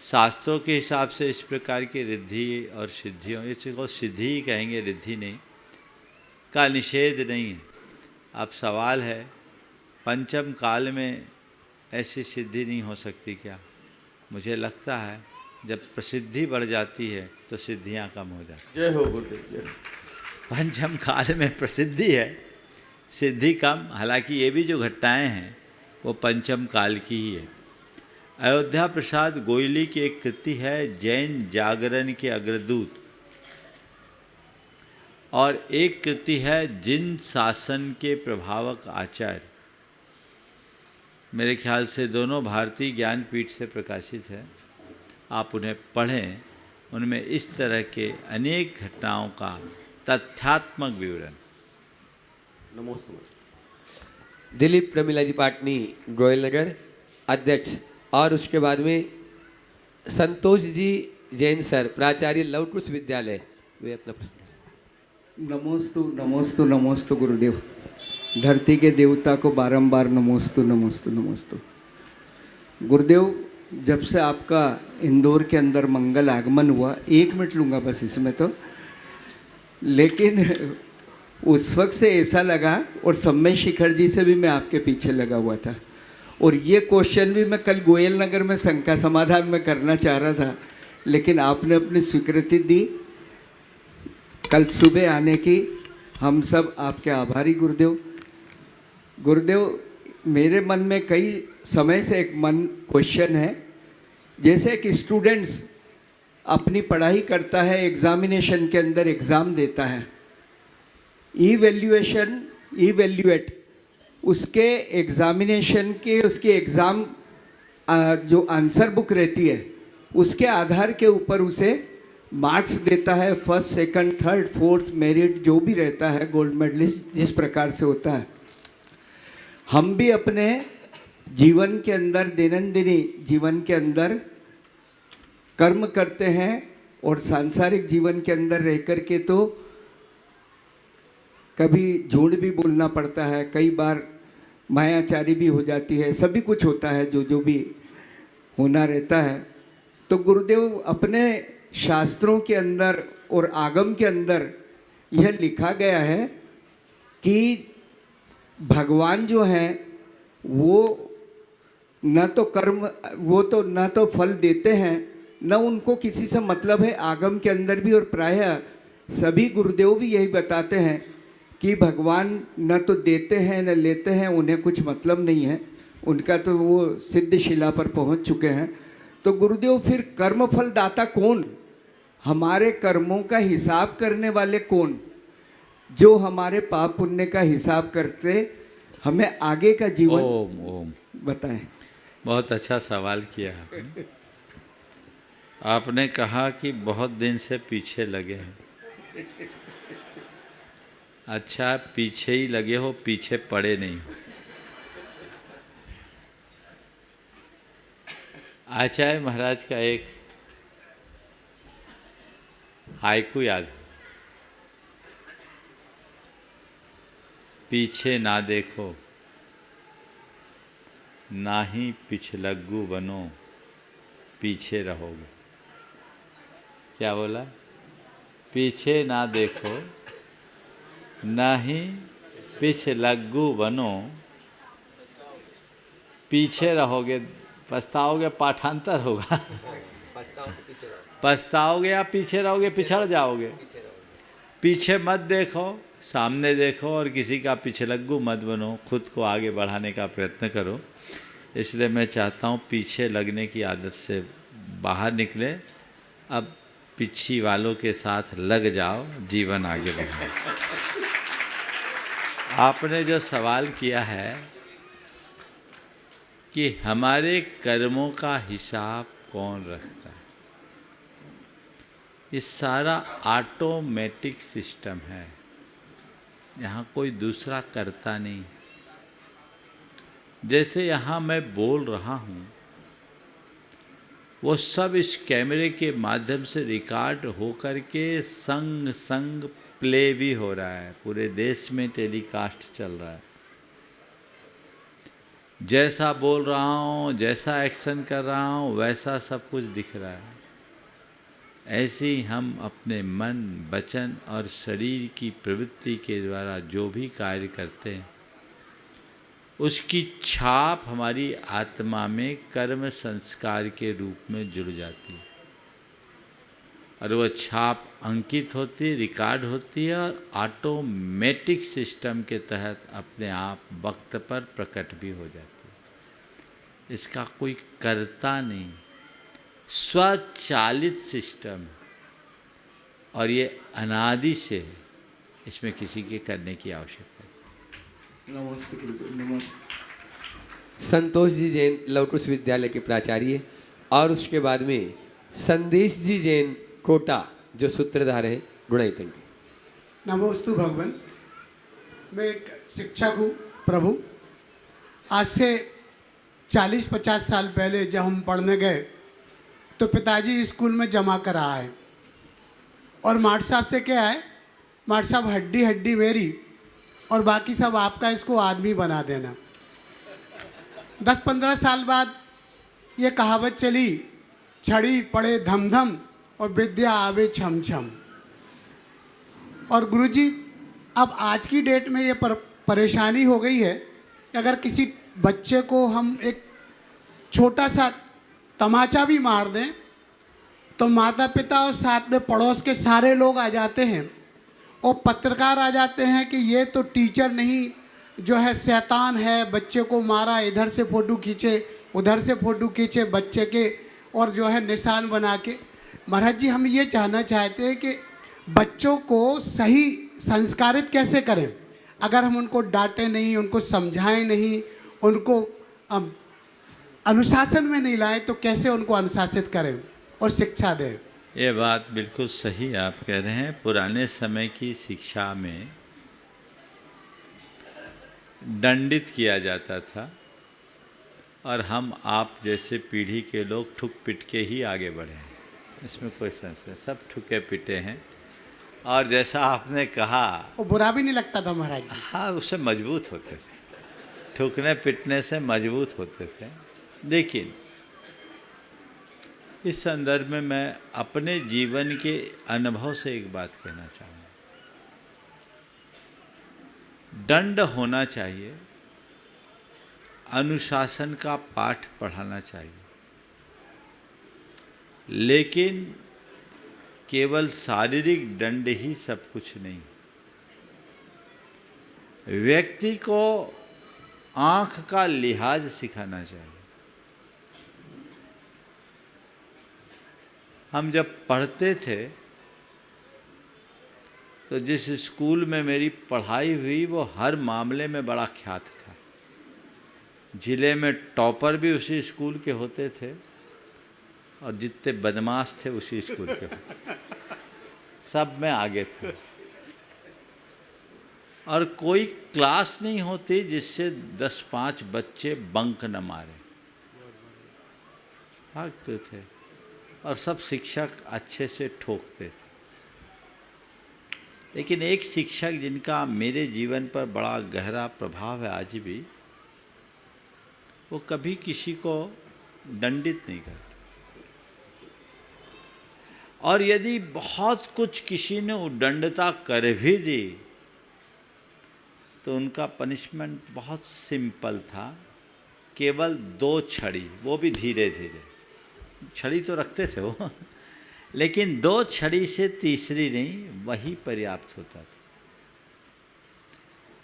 शास्त्रों के हिसाब से इस प्रकार की रिद्धि और सिद्धियों, इसको सिद्धि ही कहेंगे, रिद्धि नहीं, का निषेध नहीं है। अब सवाल है पंचम काल में ऐसी सिद्धि नहीं हो सकती क्या? मुझे लगता है जब प्रसिद्धि बढ़ जाती है तो सिद्धियां कम हो जाती जय हो गुरुदेव, जय हो। पंचम काल में प्रसिद्धि है, सिद्धि कम। हालांकि ये भी जो घटनाएं हैं वो पंचम काल की ही है। अयोध्या प्रसाद गोयली की एक कृति है जैन जागरण के अग्रदूत, और एक कृति है जिन शासन के प्रभावक आचार्य। मेरे ख्याल से दोनों भारतीय ज्ञानपीठ से प्रकाशित है। आप उन्हें पढ़ें, उनमें इस तरह के अनेक घटनाओं का तथ्यात्मक विवरण। नमस्ते। दिलीप प्रमिला जी पाटनी, गोयल नगर अध्यक्ष, और उसके बाद में संतोष जी जैन सर, प्राचार्य लवकुश विद्यालय, वे अपना प्रश्न। नमोस्तु नमोस्तु नमोस्तु गुरुदेव। धरती के देवता को बारंबार नमोस्तु नमोस्तु नमोस्तु। गुरुदेव, जब से आपका इंदौर के अंदर मंगल आगमन हुआ, 1 मिनट लूँगा बस इसमें तो, लेकिन उस वक्त से ऐसा लगा, और सम्मेद शिखर जी से भी मैं आपके पीछे लगा हुआ था, और ये क्वेश्चन भी मैं कल गोयल नगर में शंका समाधान में करना चाह रहा था, लेकिन आपने अपनी स्वीकृति दी कल सुबह आने की। हम सब आपके आभारी गुरुदेव। गुरुदेव, मेरे मन में कई समय से एक क्वेश्चन है, जैसे एक स्टूडेंट्स अपनी पढ़ाई करता है, एग्जामिनेशन के अंदर एग्ज़ाम देता है, इवैल्यूएट उसके एग्जामिनेशन के, उसके एग्ज़ाम जो आंसर बुक रहती है उसके आधार के ऊपर उसे मार्क्स देता है, first second third fourth merit जो भी रहता है, गोल्ड मेडलिस्ट जिस प्रकार से होता है। हम भी अपने जीवन के अंदर, दैनंदिनी जीवन के अंदर कर्म करते हैं, और सांसारिक जीवन के अंदर रह कर के तो कभी झूठ भी बोलना पड़ता है, कई बार मायाचारी भी हो जाती है, सभी कुछ होता है जो भी होना रहता है। तो गुरुदेव, अपने शास्त्रों के अंदर और आगम के अंदर यह लिखा गया है कि भगवान जो हैं वो न तो कर्म, वो तो न तो फल देते हैं, न उनको किसी से मतलब है। आगम के अंदर भी और प्रायः सभी गुरुदेव भी यही बताते हैं कि भगवान न तो देते हैं न लेते हैं, उन्हें कुछ मतलब नहीं है, उनका तो वो सिद्ध शिला पर पहुंच चुके हैं। तो गुरुदेव, फिर कर्मफल दाता कौन? हमारे कर्मों का हिसाब करने वाले कौन? जो हमारे पाप पुण्य का हिसाब करते हमें आगे का जीवन ओम बताएं। बहुत अच्छा सवाल किया आपने। आपने कहा कि बहुत दिन से पीछे लगे हैं। अच्छा, पीछे ही लगे हो, पीछे पड़े नहीं हो। आचार्य महाराज का एक हाइकू याद, पीछे ना देखो ना ही पिछलग्गू बनो, पीछे रहोगे। क्या बोला? पीछे ना देखो ना ही पिछलग्गू बनो, पीछे रहोगे। पछताओगे, पाठांतर होगा। पछताओगे या पीछे रहोगे, पिछड़ जाओगे। पीछे मत देखो, सामने देखो, और किसी का पिछलग्गू मत बनो, खुद को आगे बढ़ाने का प्रयत्न करो। इसलिए मैं चाहता हूँ पीछे लगने की आदत से बाहर निकले, अब पीछे वालों के साथ लग जाओ, जीवन आगे बढ़ाओ। आपने जो सवाल किया है कि हमारे कर्मों का हिसाब कौन रखता है, ये सारा ऑटोमेटिक सिस्टम है, यहाँ कोई दूसरा करता नहीं। जैसे यहाँ मैं बोल रहा हूँ, वो सब इस कैमरे के माध्यम से रिकॉर्ड हो कर के संग संग प्ले भी हो रहा है, पूरे देश में टेलीकास्ट चल रहा है। जैसा बोल रहा हूँ, जैसा एक्शन कर रहा हूँ, वैसा सब कुछ दिख रहा है। ऐसे ही हम अपने मन, वचन और शरीर की प्रवृत्ति के द्वारा जो भी कार्य करते हैं, उसकी छाप हमारी आत्मा में कर्म संस्कार के रूप में जुड़ जाती है, और वह छाप अंकित होती, रिकॉर्ड होती है, और ऑटोमेटिक सिस्टम के तहत अपने आप वक्त पर प्रकट भी हो जाती है। इसका कोई कर्ता नहीं, स्वचालित सिस्टम, और ये अनादि से है, इसमें किसी के करने की आवश्यकता नहीं। नमस्ते गुरुदेव, नमस्ते। संतोष जी जैन लवकुश विद्यालय के प्राचार्य, और उसके बाद में संदेश जी जैन कोटा जो सूत्रधार है गुणाईतन के। नमोस्तु भगवान। मैं एक शिक्षक हूँ प्रभु। आज से 40-50 साल पहले जब हम पढ़ने गए तो पिताजी स्कूल में जमा करा है और माट साहब से क्या है, माट साहब हड्डी हड्डी मेरी और बाकी सब आपका, इसको आदमी बना देना। 10-15 साल बाद ये कहावत चली, छड़ी पड़े धम धम और विद्या आवे छम छम। और गुरुजी अब आज की डेट में ये परेशानी हो गई है कि अगर किसी बच्चे को हम एक छोटा सा तमाचा भी मार दें तो माता पिता और साथ में पड़ोस के सारे लोग आ जाते हैं और पत्रकार आ जाते हैं कि ये तो टीचर नहीं, जो है शैतान है, बच्चे को मारा, इधर से फ़ोटो खींचे उधर से फ़ोटो खींचे बच्चे के और जो है निशान बना के। महाराज जी, हम ये जानना चाहते हैं कि बच्चों को सही संस्कारित कैसे करें? अगर हम उनको डांटें नहीं, उनको समझाएं नहीं, उनको अनुशासन में नहीं लाएं तो कैसे उनको अनुशासित करें और शिक्षा दें? ये बात बिल्कुल सही आप कह रहे हैं। पुराने समय की शिक्षा में दंडित किया जाता था और हम आप जैसे पीढ़ी के लोग ठुक पिट के ही आगे बढ़े हैं, इसमें कोई संशय, सब ठुके पिटे हैं। और जैसा आपने कहा, वो बुरा भी नहीं लगता था महाराज जी। हाँ, उससे मजबूत होते थे, ठुकने पिटने से मजबूत होते थे। लेकिन इस संदर्भ में मैं अपने जीवन के अनुभव से एक बात कहना चाहूँगा। दंड होना चाहिए, अनुशासन का पाठ पढ़ाना चाहिए, लेकिन केवल शारीरिक दंड ही सब कुछ नहीं। व्यक्ति को आँख का लिहाज सिखाना चाहिए। हम जब पढ़ते थे तो जिस स्कूल में मेरी पढ़ाई हुई वो हर मामले में बड़ा ख्यात था। जिले में टॉपर भी उसी स्कूल के होते थे और जितने बदमाश थे उसी स्कूल के होते, सब में आगे थे। और कोई क्लास नहीं होती जिससे 10-5 बच्चे बंक न मारे, भागते थे और सब शिक्षक अच्छे से ठोकते थे। लेकिन एक शिक्षक जिनका मेरे जीवन पर बड़ा गहरा प्रभाव है आज भी, वो कभी किसी को दंडित नहीं करते। और यदि बहुत कुछ किसी ने उद्दंडता कर भी दी तो उनका पनिशमेंट बहुत सिंपल था, केवल 2 छड़ी, वो भी धीरे धीरे। छड़ी तो रखते थे वो, लेकिन 2 छड़ी से तीसरी नहीं, वही पर्याप्त होता था।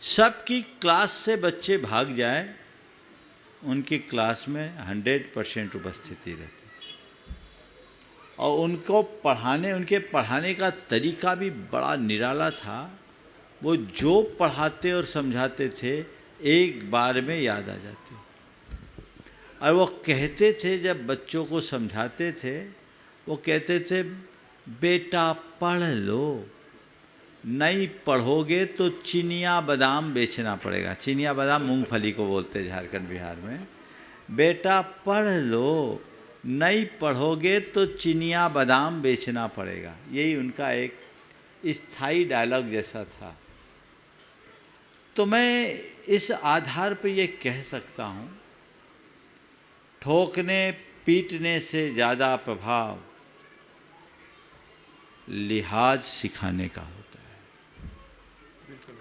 सबकी क्लास से बच्चे भाग जाए, उनकी क्लास में 100% उपस्थिति रहती थी। और उनको पढ़ाने, उनके पढ़ाने का तरीका भी बड़ा निराला था। वो जो पढ़ाते और समझाते थे एक बार में याद आ जाते। और वो कहते थे, जब बच्चों को समझाते थे, वो कहते थे, बेटा पढ़ लो, नहीं पढ़ोगे तो चिनिया बादाम बेचना पड़ेगा। चिनिया बादाम मूंगफली को बोलते झारखंड बिहार में। बेटा पढ़ लो, नहीं पढ़ोगे तो चिनिया बादाम बेचना पड़ेगा। यही उनका एक स्थायी डायलॉग जैसा था। तो मैं इस आधार पर ये कह सकता हूँ, ठोकने पीटने से ज़्यादा प्रभाव लिहाज सिखाने का होता है।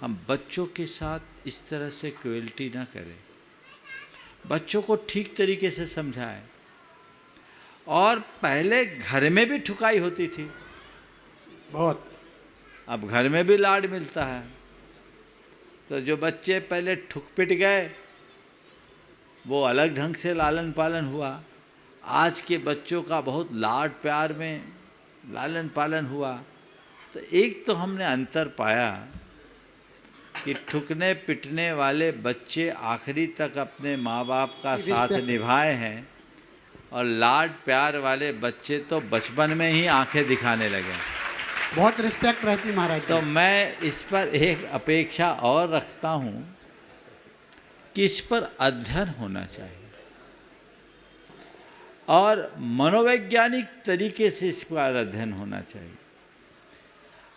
हम बच्चों के साथ इस तरह से क्रुएल्टी ना करें, बच्चों को ठीक तरीके से समझाएं। और पहले घर में भी ठुकाई होती थी बहुत, अब घर में भी लाड मिलता है। तो जो बच्चे पहले ठुक पिट गए वो अलग ढंग से लालन पालन हुआ। आज के बच्चों का बहुत लाड प्यार में लालन पालन हुआ। तो एक तो हमने अंतर पाया कि ठुकने पिटने वाले बच्चे आखिरी तक अपने माँ बाप का साथ निभाए हैं और लाड प्यार वाले बच्चे तो बचपन में ही आंखें दिखाने लगे। बहुत रिस्पेक्ट रहती महाराज जी। तो मैं इस पर एक अपेक्षा और रखता हूँ कि इस पर अध्ययन होना चाहिए और मनोवैज्ञानिक तरीके से इस पर अध्ययन होना चाहिए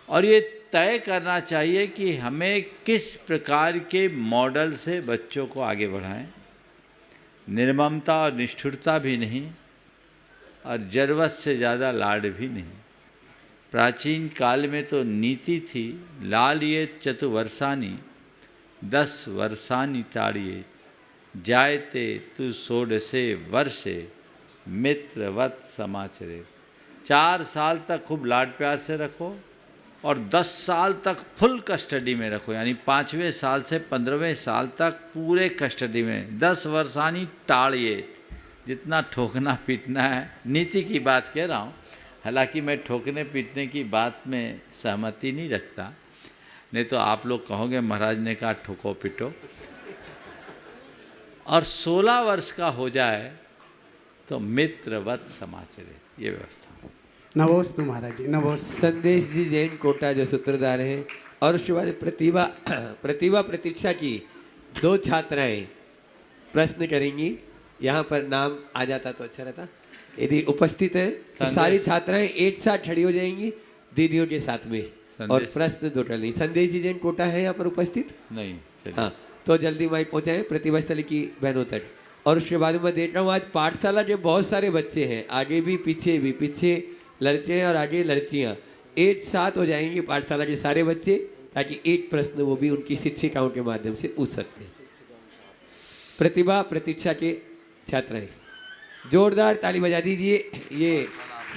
और ये तय करना चाहिए कि हमें किस प्रकार के मॉडल से बच्चों को आगे बढ़ाएं। निर्ममता और निष्ठुरता भी नहीं और जरूरत से ज़्यादा लाड भी नहीं। प्राचीन काल में तो नीति थी, लालिये चतुवर्षानि 10 वर्षानि ताड़िये, जायते तु षोडशे वर्षे मित्रवत समाचरे। 4 साल तक खूब लाड प्यार से रखो और 10 साल तक फुल कस्टडी में रखो, यानी 5वें साल से 15वें साल तक पूरे कस्टडी में। 10 वर्षानी टाड़िए, जितना ठोकना पीटना है। नीति की बात कह रहा हूँ, हालांकि मैं ठोकने पीटने की बात में सहमति नहीं रखता, नहीं तो आप लोग कहोगे महाराज ने कहा ठोको पिटो। और 16 वर्ष का हो जाए तो मित्रवत समाचरे, ये व्यवस्था। नमोस्तु महाराज जी, नमोस्तु। संदेश जी जैन कोटा जो सूत्रधार हैं, और उसके बाद प्रतिभा प्रतीक्षा की 2 छात्राएं प्रश्न करेंगी। यहाँ पर नाम आ जाता तो अच्छा रहता। यदि उपस्थित है तो सारी छात्राएं एक साथ खड़ी हो जाएंगी दीदियों के साथ में और प्रश्न 2 कर लेंगी। संदेश जी जैन कोटा है यहाँ पर उपस्थित? नहीं। हाँ, तो जल्दी माइक पहुँचाएं प्रतिभा स्थल की बहनों तक। और उसके बाद मैं देख रहा हूँ आज पाठशाला के बहुत सारे बच्चे हैं, आगे भी पीछे लड़के और आगे लड़कियां, एक साथ हो जाएंगे पाठशाला के सारे बच्चे, ताकि एक प्रश्न वो भी उनकी शिक्षिकाओं के माध्यम से पूछ सकते हैं। प्रतिभा प्रतीक्षा के छात्राएं जोरदार ताली बजा दीजिए। ये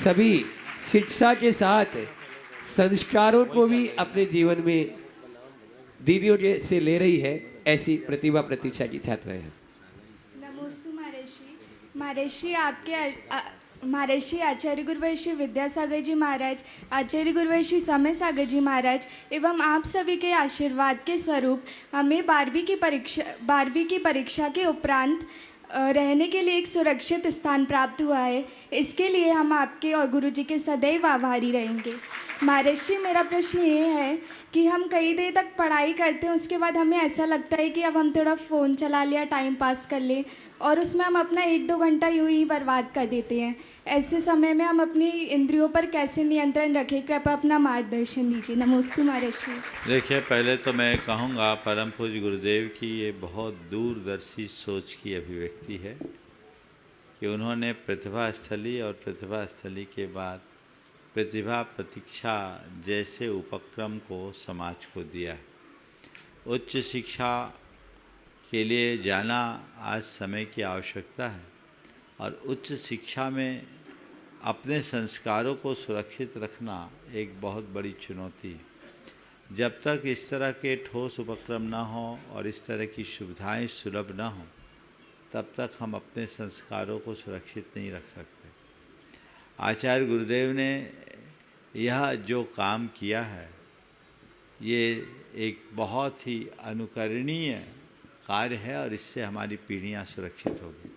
सभी शिक्षा के साथ संस्कारों को भी अपने जीवन में दीदियों के से ले रही है, ऐसी प्रतिभा प्रतीक्षा की छात्राएं हैं। नमोस्तु महर्षि आपके महर्षि आचार्य गुरुवैश्य विद्यासागर जी महाराज, आचार्य गुरुवैश्य समय सागर जी महाराज एवं आप सभी के आशीर्वाद के स्वरूप हमें 12वीं की परीक्षा के उपरांत रहने के लिए एक सुरक्षित स्थान प्राप्त हुआ है। इसके लिए हम आपके और गुरु जी के सदैव आभारी रहेंगे। महर्षि, मेरा प्रश्न ये है कि हम कई देर तक पढ़ाई करते हैं, उसके बाद हमें ऐसा लगता है कि अब हम थोड़ा फ़ोन चला लिया, टाइम पास कर लें, और उसमें हम अपना 1-2 घंटा यूँ ही बर्बाद कर देते हैं। ऐसे समय में हम अपनी इंद्रियों पर कैसे नियंत्रण रखें, कृपया अपना मार्गदर्शन दीजिए। नमस्ते महर्षि। देखिए, पहले तो मैं कहूँगा परम पूज्य गुरुदेव की ये बहुत दूरदर्शी सोच की अभिव्यक्ति है कि उन्होंने प्रतिभा स्थली और प्रतिभा स्थली के बाद प्रतिभा प्रतीक्षा जैसे उपक्रम को समाज को दिया है। उच्च शिक्षा के लिए जाना आज समय की आवश्यकता है और उच्च शिक्षा में अपने संस्कारों को सुरक्षित रखना एक बहुत बड़ी चुनौती है। जब तक इस तरह के ठोस उपक्रम ना हो और इस तरह की सुविधाएं सुलभ ना हो, तब तक हम अपने संस्कारों को सुरक्षित नहीं रख सकते। आचार्य गुरुदेव ने यह जो काम किया है, ये एक बहुत ही अनुकरणीय कार्य है और इससे हमारी पीढ़ियाँ सुरक्षित होगी।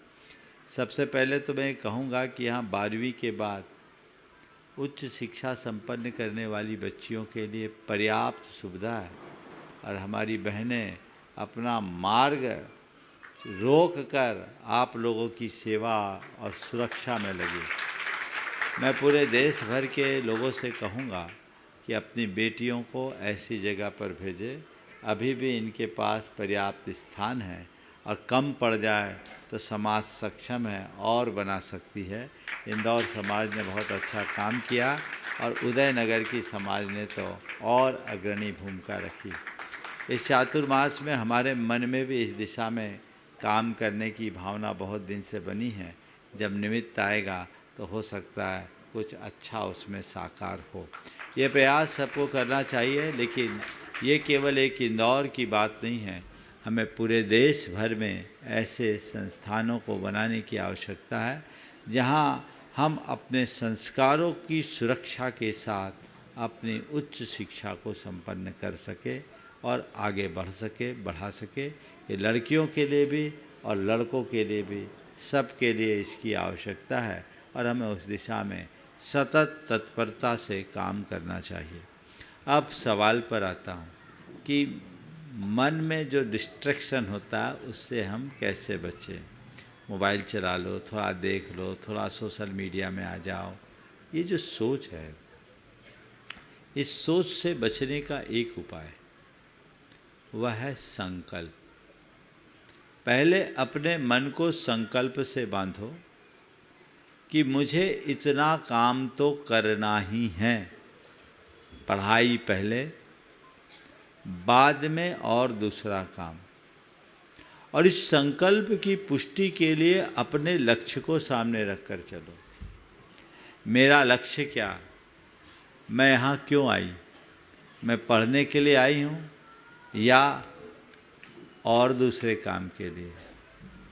सबसे पहले तो मैं कहूँगा कि यहाँ 12वीं के बाद उच्च शिक्षा संपन्न करने वाली बच्चियों के लिए पर्याप्त सुविधा है और हमारी बहनें अपना मार्ग रोक कर आप लोगों की सेवा और सुरक्षा में लगी। मैं पूरे देश भर के लोगों से कहूँगा कि अपनी बेटियों को ऐसी जगह पर भेजें। अभी भी इनके पास पर्याप्त स्थान है और कम पड़ जाए तो समाज सक्षम है और बना सकती है। इंदौर समाज ने बहुत अच्छा काम किया और उदयनगर की समाज ने तो और अग्रणी भूमिका रखी। इस चातुर्मास में हमारे मन में भी इस दिशा में काम करने की भावना बहुत दिन से बनी है। जब निमित्त आएगा तो हो सकता है कुछ अच्छा उसमें साकार हो। ये प्रयास सबको करना चाहिए, लेकिन ये केवल एक इंदौर की बात नहीं है। हमें पूरे देश भर में ऐसे संस्थानों को बनाने की आवश्यकता है जहां हम अपने संस्कारों की सुरक्षा के साथ अपनी उच्च शिक्षा को संपन्न कर सके और आगे बढ़ा सके। ये लड़कियों के लिए भी और लड़कों के लिए भी, सब के लिए इसकी आवश्यकता है और हमें उस दिशा में सतत तत्परता से काम करना चाहिए। अब सवाल पर आता हूँ कि मन में जो डिस्ट्रैक्शन होता है उससे हम कैसे बचें। मोबाइल चला लो, थोड़ा देख लो, थोड़ा सोशल मीडिया में आ जाओ, ये जो सोच है, इस सोच से बचने का एक उपाय वह है संकल्प। पहले अपने मन को संकल्प से बांधो कि मुझे इतना काम तो करना ही है। पढ़ाई पहले, बाद में और दूसरा काम। और इस संकल्प की पुष्टि के लिए अपने लक्ष्य को सामने रखकर चलो। मेरा लक्ष्य क्या, मैं यहाँ क्यों आई, मैं पढ़ने के लिए आई हूँ या और दूसरे काम के लिए।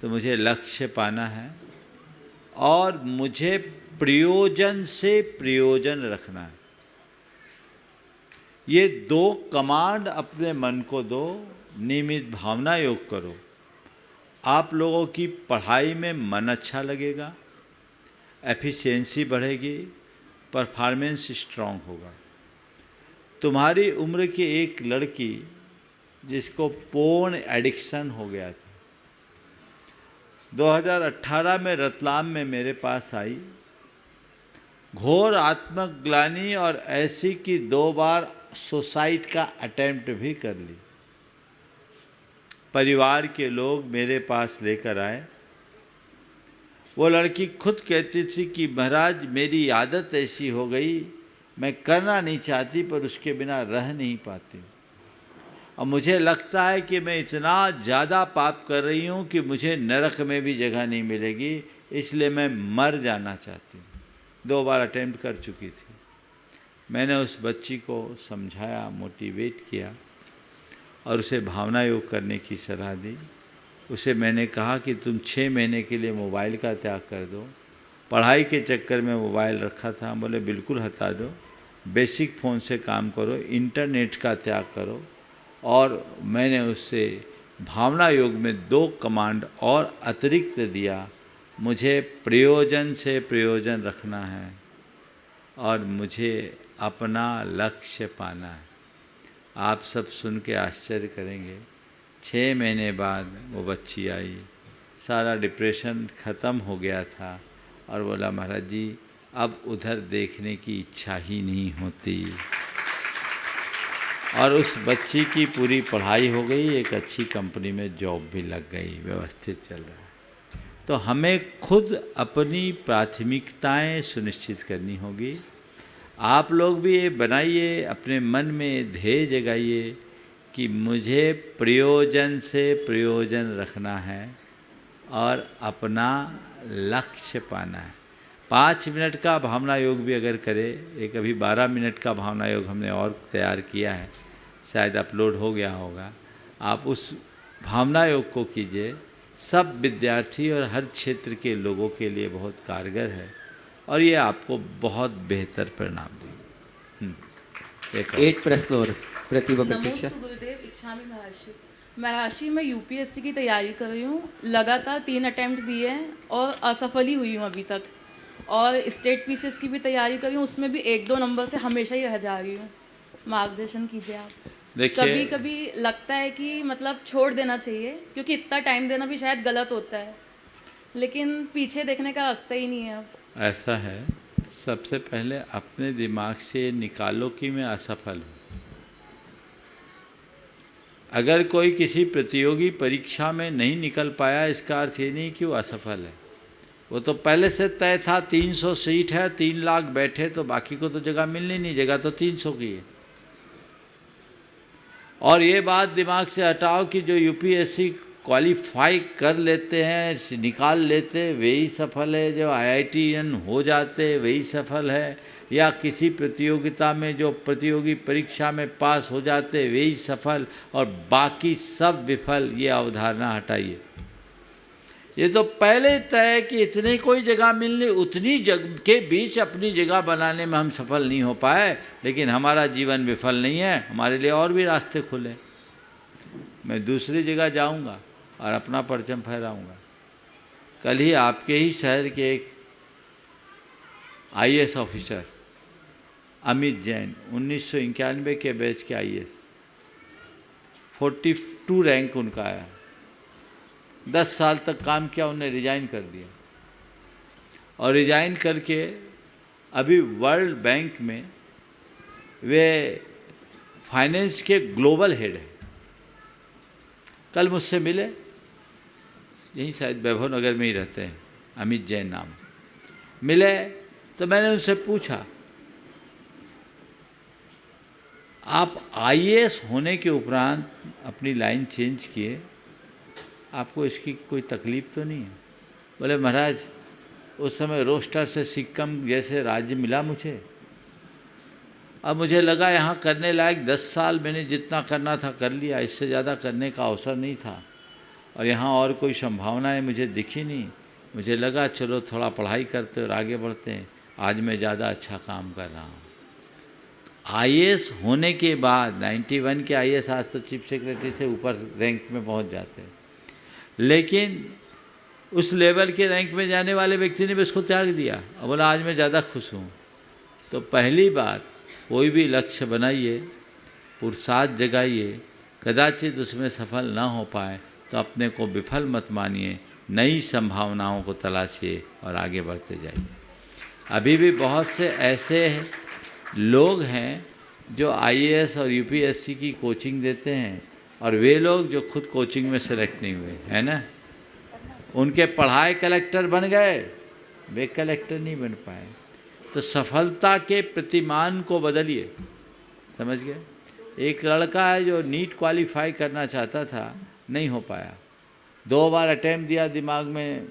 तो मुझे लक्ष्य पाना है और मुझे प्रयोजन से प्रयोजन रखना है। ये दो कमांड अपने मन को दो, नियमित भावना योग करो। आप लोगों की पढ़ाई में मन अच्छा लगेगा, एफिशिएंसी बढ़ेगी, परफॉर्मेंस स्ट्रांग होगा। तुम्हारी उम्र की एक लड़की जिसको पोर्न एडिक्शन हो गया था, 2018 में रतलाम में मेरे पास आई, घोर आत्मग्लानि और ऐसी कि 2 बार सुसाइड का अटेम्प्ट भी कर ली। परिवार के लोग मेरे पास लेकर आए। वो लड़की खुद कहती थी कि महाराज मेरी आदत ऐसी हो गई, मैं करना नहीं चाहती पर उसके बिना रह नहीं पाती। और मुझे लगता है कि मैं इतना ज़्यादा पाप कर रही हूँ कि मुझे नरक में भी जगह नहीं मिलेगी, इसलिए मैं मर जाना चाहती हूँ। 2 बार अटेम्प्ट कर चुकी थी। मैंने उस बच्ची को समझाया, मोटिवेट किया और उसे भावना योग करने की सलाह दी। उसे मैंने कहा कि तुम 6 महीने के लिए मोबाइल का त्याग कर दो। पढ़ाई के चक्कर में मोबाइल रखा था, बोले बिल्कुल हटा दो, बेसिक फ़ोन से काम करो, इंटरनेट का त्याग करो। और मैंने उससे भावना योग में 2 कमांड और अतिरिक्त दिया, मुझे प्रयोजन से प्रयोजन रखना है और मुझे अपना लक्ष्य पाना है। आप सब सुन के आश्चर्य करेंगे, 6 महीने बाद वो बच्ची आई, सारा डिप्रेशन ख़त्म हो गया था और बोला महाराज जी अब उधर देखने की इच्छा ही नहीं होती। और उस बच्ची की पूरी पढ़ाई हो गई, एक अच्छी कंपनी में जॉब भी लग गई, व्यवस्थित चल रहा है। तो हमें खुद अपनी प्राथमिकताएं सुनिश्चित करनी होगी। आप लोग भी ये बनाइए, अपने मन में ध्येय जगाइए कि मुझे प्रयोजन से प्रयोजन रखना है और अपना लक्ष्य पाना है। 5 मिनट का भावना योग भी अगर करे, एक अभी 12 मिनट का भावना योग हमने और तैयार किया है, शायद अपलोड हो गया होगा, आप उस भावना योग को कीजिए। सब विद्यार्थी और हर क्षेत्र के लोगों के लिए बहुत कारगर है और ये आपको बहुत बेहतर परिणाम देगा। 8 प्रश्न और प्रतिभा प्रतीक्षा। नमस्ते गुरुदेव, इच्छामी महर्षि मैं यूपीएससी की तैयारी कर रही हूँ। लगातार 3 अटेम्प्ट दिए हैं और असफल ही हुई हूँ अभी तक। और स्टेट पीसीएस की भी तैयारी कर रही हूँ, उसमें भी 1-2 नंबर से हमेशा ही रह जा रही हूँ। मार्गदर्शन कीजिए आप। कभी कभी लगता है कि मतलब छोड़ देना चाहिए, क्योंकि इतना टाइम देना भी शायद गलत होता है, लेकिन पीछे देखने का रास्ता ही नहीं है अब। ऐसा है, सबसे पहले अपने दिमाग से निकालो कि मैं असफल हूँ। अगर कोई किसी प्रतियोगी परीक्षा में नहीं निकल पाया, इसका अर्थ ये नहीं कि वो असफल है। वो तो पहले से तय था 300 सीट है, 3 लाख बैठे, तो बाकी को तो जगह मिलनी नहीं, जगह तो 300 की है। और ये बात दिमाग से हटाओ कि जो यूपीएससी क्वालिफाई कर लेते हैं, निकाल लेते, वही सफल है, जो IITian हो जाते वही सफल है, या किसी प्रतियोगिता में जो प्रतियोगी परीक्षा में पास हो जाते वही सफल और बाकी सब विफल, ये अवधारणा हटाइए। ये तो पहले तय है कि इतनी कोई जगह मिलनी, उतनी जगह के बीच अपनी जगह बनाने में हम सफल नहीं हो पाए, लेकिन हमारा जीवन विफल नहीं है, हमारे लिए और भी रास्ते खुले। मैं दूसरी जगह जाऊंगा और अपना परचम फहराऊंगा। कल ही आपके ही शहर के एक आईएएस ऑफिसर अमित जैन 1991 के बैच के आईएएस, 42 रैंक उनका आया, 10 साल तक काम किया, उन्हें रिजाइन कर दिया और रिजाइन करके अभी वर्ल्ड बैंक में वे फाइनेंस के ग्लोबल हेड हैं। कल मुझसे मिले, यहीं शायद वैभव नगर में ही रहते हैं, अमित जैन नाम। मिले तो मैंने उनसे पूछा, आप आईएएस होने के उपरांत अपनी लाइन चेंज किए, आपको इसकी कोई तकलीफ तो नहीं है? बोले महाराज उस समय रोस्टर से सिक्किम जैसे राज्य मिला मुझे, अब मुझे लगा यहाँ करने लायक 10 साल मैंने जितना करना था कर लिया, इससे ज़्यादा करने का अवसर नहीं था और यहाँ और कोई संभावनाएं मुझे दिखी नहीं। मुझे लगा चलो थोड़ा पढ़ाई करते और आगे बढ़ते हैं, आज मैं ज़्यादा अच्छा काम कर रहा हूँ। आईएएस होने के बाद 91 के आईएएस आज तो चीफ सेक्रेटरी से ऊपर रैंक में पहुँच जाते हैं, लेकिन उस लेवल के रैंक में जाने वाले व्यक्ति ने भी उसको त्याग दिया और बोला आज मैं ज़्यादा खुश हूँ। तो पहली बात, कोई भी लक्ष्य बनाइए, पुरुषार्थ जगाइए, कदाचित उसमें सफल ना हो पाए तो अपने को विफल मत मानिए, नई संभावनाओं को तलाशिए और आगे बढ़ते जाइए। अभी भी बहुत से ऐसे लोग हैं जो आईएएस और यूपीएससी की कोचिंग देते हैं और वे लोग जो खुद कोचिंग में सेलेक्ट नहीं हुए, है ना, उनके पढ़ाए कलेक्टर बन गए, वे कलेक्टर नहीं बन पाए। तो सफलता के प्रतिमान को बदलिए, समझ गए? एक लड़का है जो नीट क्वालिफाई करना चाहता था, नहीं हो पाया, 2 बार अटेम्प्ट दिया, दिमाग में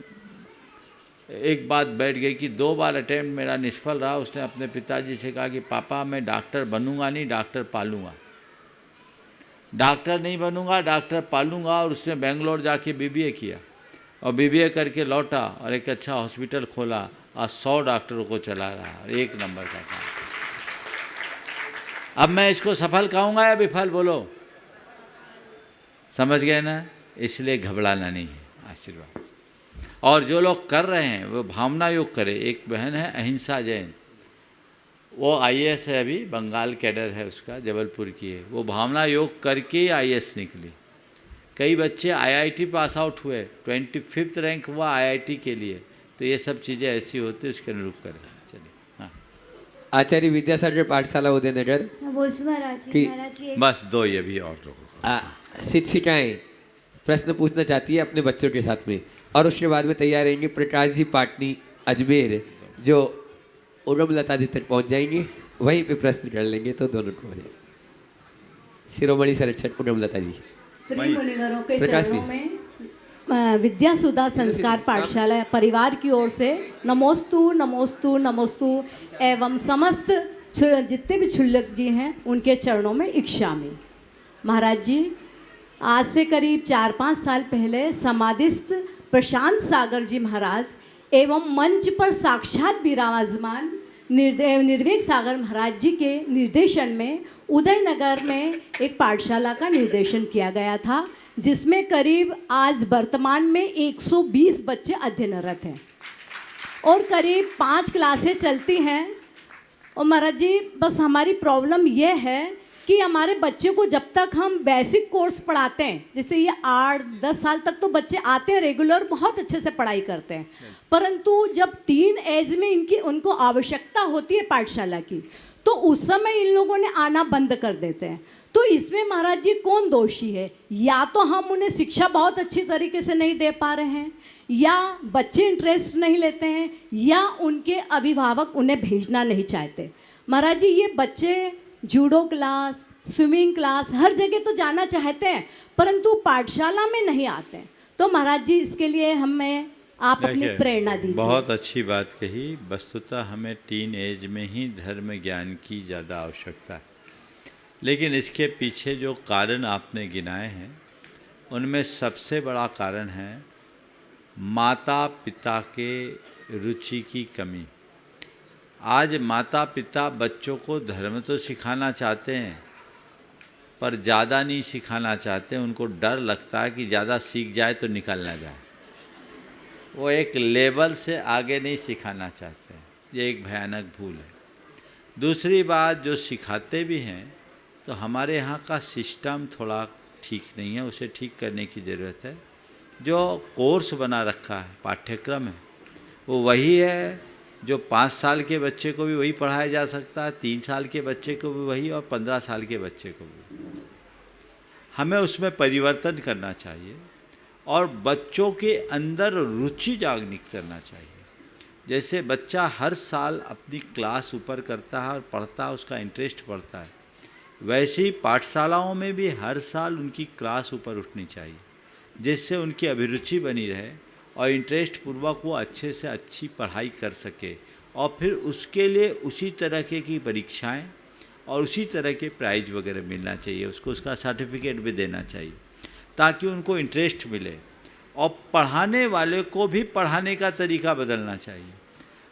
एक बात बैठ गई कि 2 बार अटेम्प्ट मेरा निष्फल रहा। उसने अपने पिताजी से कहा कि पापा मैं डॉक्टर बनूंगा नहीं, डॉक्टर पालूंगा, डॉक्टर नहीं बनूंगा, डॉक्टर पालूंगा। और उसने बेंगलोर जाके बीबीए किया और बीबीए करके लौटा और एक अच्छा हॉस्पिटल खोला, आज 100 डॉक्टरों को चला रहा है, 1 नंबर का काम। अब मैं इसको सफल कहूँगा या विफल, बोलो? समझ गए ना? इसलिए घबराना नहीं है, आशीर्वाद। और जो लोग कर रहे हैं वो भावना योग करें। एक बहन है अहिंसा जैन, वो आईएएस है, अभी बंगाल कैडर है उसका, जबलपुर की है, वो भावना योग करके आईएएस निकली। कई बच्चे आईआईटी पास आउट हुए, 25th रैंक हुआ आईआईटी के लिए। तो ये सब चीज़ें ऐसी होती है, उसके अनुरूप करें। चलिए, हाँ। आचार्य विद्यासागर पाठशाला उदयनगर की बस 2 ये भी और लोगों शिक्षिकाएँ प्रश्न पूछना चाहती है अपने बच्चों के साथ में, और उसके बाद में तैयार रहेंगे प्रकाश जी पाटनी अजमेर, जो उर्वम लता दी तक पहुँच जाएंगे, वहीं पे प्रश्न कर लेंगे। तो दोनों को शिरोमणि संरक्षक उर्वम लता जी, त्रिमुनिगरों के चरणों में विद्या सुधा संस्कार पाठशाला परिवार की ओर से नमोस्तु नमोस्तु नमोस्तु एवं समस्त जितने भी क्षुल्लक जी हैं उनके चरणों में इच्छामी। महाराज जी, आज से करीब 4-5 साल पहले समाधिस्थ प्रशांत सागर जी महाराज एवं मंच पर साक्षात विराजमान निर्वेक सागर महाराज जी के निर्देशन में उदयनगर में एक पाठशाला का निर्देशन किया गया था, जिसमें करीब आज वर्तमान में 120 बच्चे अध्ययनरत हैं और करीब 5 क्लासें चलती हैं। और महाराज जी, बस हमारी प्रॉब्लम यह है कि हमारे बच्चे को जब तक हम बेसिक कोर्स पढ़ाते हैं, जैसे ये 8-10 साल तक तो बच्चे आते हैं रेगुलर, बहुत अच्छे से पढ़ाई करते हैं, परंतु जब टीन एज में उनको आवश्यकता होती है पाठशाला की, तो उस समय इन लोगों ने आना बंद कर देते हैं। तो इसमें महाराज जी कौन दोषी है? या तो हम उन्हें शिक्षा बहुत अच्छी तरीके से नहीं दे पा रहे हैं, या बच्चे इंटरेस्ट नहीं लेते हैं, या उनके अभिभावक उन्हें भेजना नहीं चाहते। महाराज जी, ये बच्चे जूडो क्लास, स्विमिंग क्लास, हर जगह तो जाना चाहते हैं, परंतु पाठशाला में नहीं आते हैं। तो महाराज जी, इसके लिए हमें आप अपनी प्रेरणा दीजिए। बहुत अच्छी बात कही। वस्तुतः हमें टीन एज में ही धर्म ज्ञान की ज़्यादा आवश्यकता है, लेकिन इसके पीछे जो कारण आपने गिनाए हैं उनमें सबसे बड़ा कारण है माता पिता के रुचि की कमी। आज माता पिता बच्चों को धर्म तो सिखाना चाहते हैं, पर ज़्यादा नहीं सिखाना चाहते। उनको डर लगता है कि ज़्यादा सीख जाए तो निकल ना जाए। वो एक लेवल से आगे नहीं सिखाना चाहते। ये एक भयानक भूल है। दूसरी बात, जो सिखाते भी हैं तो हमारे यहाँ का सिस्टम थोड़ा ठीक नहीं है, उसे ठीक करने की ज़रूरत है। जो कोर्स बना रखा है, पाठ्यक्रम है, वो वही है जो 5 साल के बच्चे को भी वही पढ़ाया जा सकता है, 3 साल के बच्चे को भी वही, और 15 साल के बच्चे को भी। हमें उसमें परिवर्तन करना चाहिए और बच्चों के अंदर रुचि जागृत करना चाहिए। जैसे बच्चा हर साल अपनी क्लास ऊपर करता है और पढ़ता है, उसका इंटरेस्ट बढ़ता है, वैसे ही पाठशालाओं में भी हर साल उनकी क्लास ऊपर उठनी चाहिए, जिससे उनकी अभिरुचि बनी रहे और इंटरेस्ट पूर्वक वो अच्छे से अच्छी पढ़ाई कर सके। और फिर उसके लिए उसी तरह की परीक्षाएं और उसी तरह के प्राइज वगैरह मिलना चाहिए, उसको उसका सर्टिफिकेट भी देना चाहिए, ताकि उनको इंटरेस्ट मिले। और पढ़ाने वाले को भी पढ़ाने का तरीका बदलना चाहिए।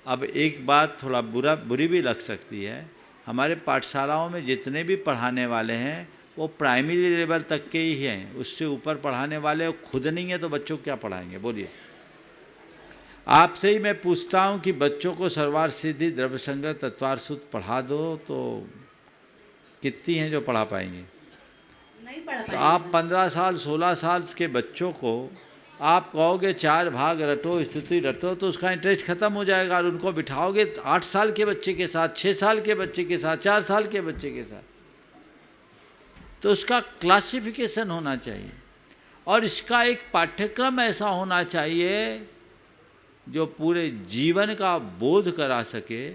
अब एक बात थोड़ा बुरी भी लग सकती है, हमारे पाठशालाओं में जितने भी पढ़ाने वाले हैं वो प्राइमरी लेवल तक के ही हैं, उससे ऊपर पढ़ाने वाले खुद नहीं है, तो बच्चों को क्या पढ़ाएंगे? बोलिए। आपसे ही मैं पूछता हूँ कि बच्चों को सर्वार्थ सिद्धि, द्रव्य संग्रह, तत्वार्थ सूत्र पढ़ा दो तो कितनी हैं जो पढ़ा पाएंगे? नहीं पढ़ा तो आप 15 साल 16 साल के बच्चों को आप कहोगे 4 भाग रटो, स्तुति रटो, तो उसका इंटरेस्ट खत्म हो जाएगा। और उनको बिठाओगे 8 साल के बच्चे के साथ, 6 साल के बच्चे के साथ, 4 साल के बच्चे के साथ, तो उसका क्लासिफिकेशन होना चाहिए। और इसका एक पाठ्यक्रम ऐसा होना चाहिए जो पूरे जीवन का बोध करा सके,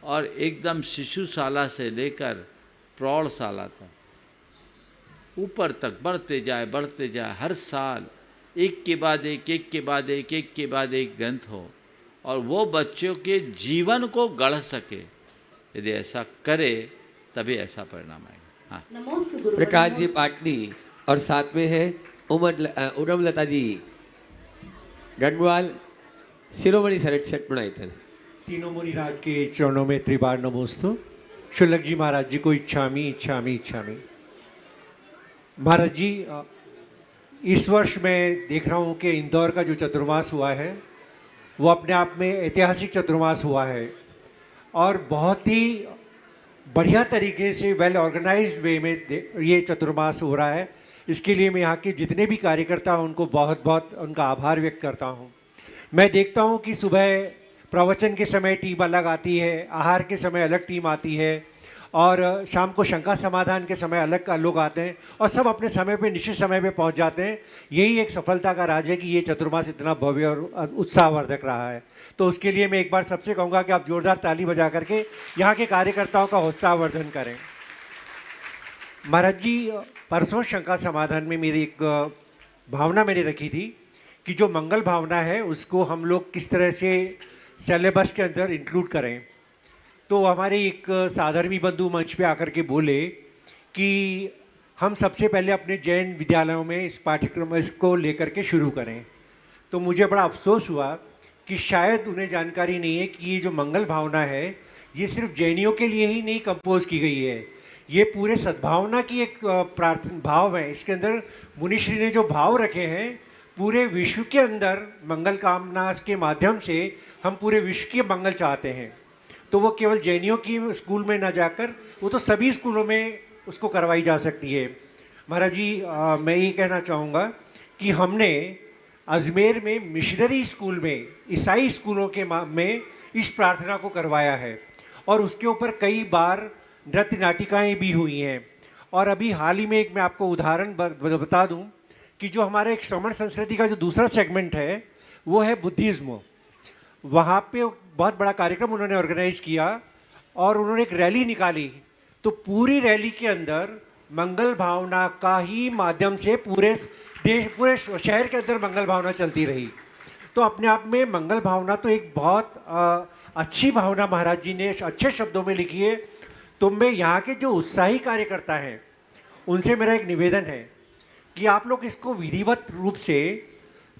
और एकदम शिशुशाला से लेकर प्रौढ़शाला तक ऊपर तक बढ़ते जाए। हर साल एक के बाद एक, एक के बाद एक, एक के बाद एक ग्रंथ हो, और वो बच्चों के जीवन को गढ़ सके। यदि ऐसा करे तभी ऐसा परिणाम आएगा। हाँ, नमोस्तु गुरु। प्रकाश जी पाटनी, और साथ में है उमरलता जी गढ़वाल, शिरोमणि संरक्षक पुणाइथन। तीनों मुनिराज के चरणों में त्रिबार नमोस्तु। शुल्लक जी महाराज जी को इच्छामी। महाराज जी, इस वर्ष मैं देख रहा हूँ कि इंदौर का जो चतुर्मास हुआ है वो अपने आप में ऐतिहासिक चतुर्मास हुआ है, और बहुत ही बढ़िया तरीके से वेल ऑर्गेनाइज्ड वे में ये चतुर्मास हो रहा है। इसके लिए मैं यहाँ के जितने भी कार्यकर्ता हैं उनको बहुत बहुत उनका आभार व्यक्त करता हूँ। मैं देखता हूँ कि सुबह प्रवचन के समय टीम अलग आती है, आहार के समय अलग टीम आती है, और शाम को शंका समाधान के समय अलग लोग आते हैं, और सब अपने समय पे निश्चित समय पे पहुंच जाते हैं। यही एक सफलता का राज है कि ये चतुर्मास इतना भव्य और उत्साहवर्धक रहा है। तो उसके लिए मैं एक बार सबसे कहूँगा कि आप जोरदार ताली बजा करके यहाँ के कार्यकर्ताओं का उत्साहवर्धन करें। महाराज जी, परसों शंका समाधान में मेरी एक भावना मैंने रखी थी कि जो मंगल भावना है उसको हम लोग किस तरह से सिलेबस के अंदर इंक्लूड करें। तो हमारे एक साधर्मी बंधु मंच पे आकर के बोले कि हम सबसे पहले अपने जैन विद्यालयों में इस पाठ्यक्रम इसको लेकर के शुरू करें। तो मुझे बड़ा अफसोस हुआ कि शायद उन्हें जानकारी नहीं है कि ये जो मंगल भावना है ये सिर्फ जैनियों के लिए ही नहीं कंपोज की गई है, ये पूरे सद्भावना की एक प्रार्थना भाव है। इसके अंदर मुनिश्री ने जो भाव रखे हैं, पूरे विश्व के अंदर मंगल कामना के माध्यम से हम पूरे विश्व के मंगल चाहते हैं। तो वो केवल जैनियों की स्कूल में ना जाकर वो तो सभी स्कूलों में उसको करवाई जा सकती है। महाराज जी, मैं ये कहना चाहूँगा कि हमने अजमेर में मिशनरी स्कूल में, ईसाई स्कूलों के में इस प्रार्थना को करवाया है, और उसके ऊपर कई बार नृत्य नाटिकाएँ भी हुई हैं। और अभी हाल ही में एक मैं आपको उदाहरण बता दूं कि जो हमारा एक श्रमण संस्कृति का जो दूसरा सेगमेंट है वो है बुद्धिज़्म। वहाँ पे बहुत बड़ा कार्यक्रम उन्होंने ऑर्गेनाइज किया और उन्होंने एक रैली निकाली। तो पूरी रैली के अंदर मंगल भावना का ही माध्यम से पूरे देश, पूरे शहर के अंदर मंगल भावना चलती रही। तो अपने आप में मंगल भावना तो एक बहुत अच्छी भावना महाराज जी ने अच्छे शब्दों में लिखी है। तो मैं यहाँ के जो उत्साही कार्यकर्ता हैं उनसे मेरा एक निवेदन है कि आप लोग इसको विधिवत रूप से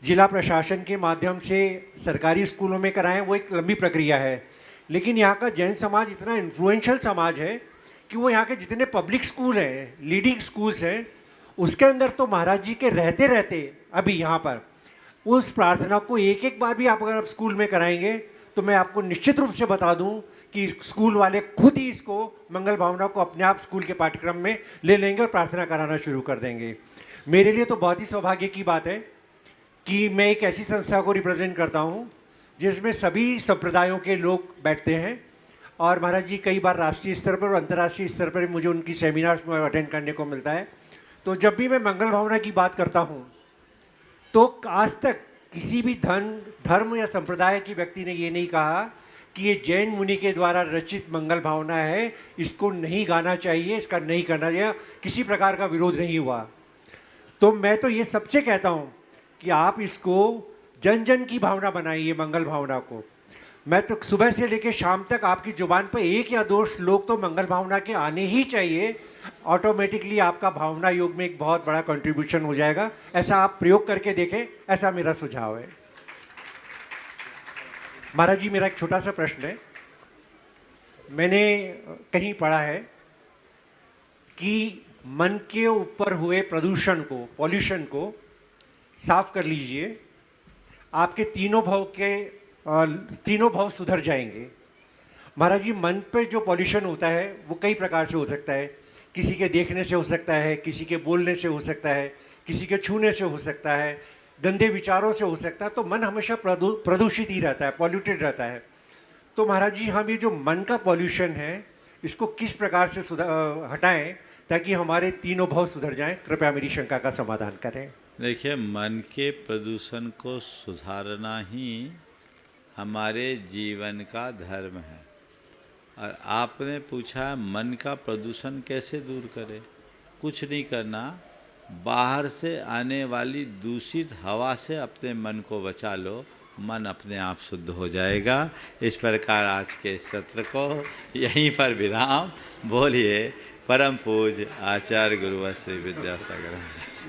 जिला प्रशासन के माध्यम से सरकारी स्कूलों में कराएं। वो एक लंबी प्रक्रिया है, लेकिन यहाँ का जैन समाज इतना इन्फ्लुएंशियल समाज है कि वो यहाँ के जितने पब्लिक स्कूल हैं, लीडिंग स्कूल्स हैं, उसके अंदर तो महाराज जी के रहते रहते अभी यहाँ पर उस प्रार्थना को एक एक बार भी आप अगर आप स्कूल में कराएंगे तो मैं आपको निश्चित रूप से बता दूं कि स्कूल वाले खुद ही इसको मंगल भावना को अपने आप स्कूल के पाठ्यक्रम में ले लेंगे और प्रार्थना कराना शुरू कर देंगे। मेरे लिए तो बहुत ही सौभाग्य की बात है कि मैं एक ऐसी संस्था को रिप्रेजेंट करता हूँ जिसमें सभी संप्रदायों के लोग बैठते हैं और महाराज जी कई बार राष्ट्रीय स्तर पर और अंतर्राष्ट्रीय स्तर पर मुझे उनकी सेमिनार्स में अटेंड करने को मिलता है। तो जब भी मैं मंगल भावना की बात करता हूँ तो आज तक किसी भी धर्म या संप्रदाय की व्यक्ति ने ये नहीं कहा कि ये जैन मुनि के द्वारा रचित मंगल भावना है, इसको नहीं गाना चाहिए, इसका नहीं करना चाहिए, किसी प्रकार का विरोध नहीं हुआ। तो मैं तो ये सबसे कहता हूँ कि आप इसको जन जन की भावना बनाइए मंगल भावना को। मैं तो सुबह से लेकर शाम तक आपकी जुबान पर एक या दो श्लोक तो मंगल भावना के आने ही चाहिए। ऑटोमेटिकली आपका भावना योग में एक बहुत बड़ा कंट्रीब्यूशन हो जाएगा। ऐसा आप प्रयोग करके देखें, ऐसा मेरा सुझाव है। महाराज जी, मेरा एक छोटा सा प्रश्न है। मैंने कहीं पढ़ा है कि मन के ऊपर हुए प्रदूषण को, पॉल्यूशन को साफ कर लीजिए, आपके तीनों भाव सुधर जाएंगे। महाराज जी, मन पर जो पॉल्यूशन होता है वो कई प्रकार से हो सकता है। किसी के देखने से हो सकता है, किसी के बोलने से हो सकता है, किसी के छूने से हो सकता है, गंदे विचारों से हो सकता है। तो मन हमेशा प्रदूषित ही रहता है, पॉल्यूटेड रहता है। तो महाराज जी, हम ये जो मन का पॉल्यूशन है इसको किस प्रकार से हटाएं ताकि हमारे तीनों भाव सुधर जाएं? कृपया मेरी शंका का समाधान करें। देखिए, मन के प्रदूषण को सुधारना ही हमारे जीवन का धर्म है। और आपने पूछा मन का प्रदूषण कैसे दूर करें? कुछ नहीं करना, बाहर से आने वाली दूषित हवा से अपने मन को बचा लो, मन अपने आप शुद्ध हो जाएगा। इस प्रकार आज के सत्र को यहीं पर विराम। बोलिए परम पूज्य आचार्य गुरुवर श्री विद्यासागर।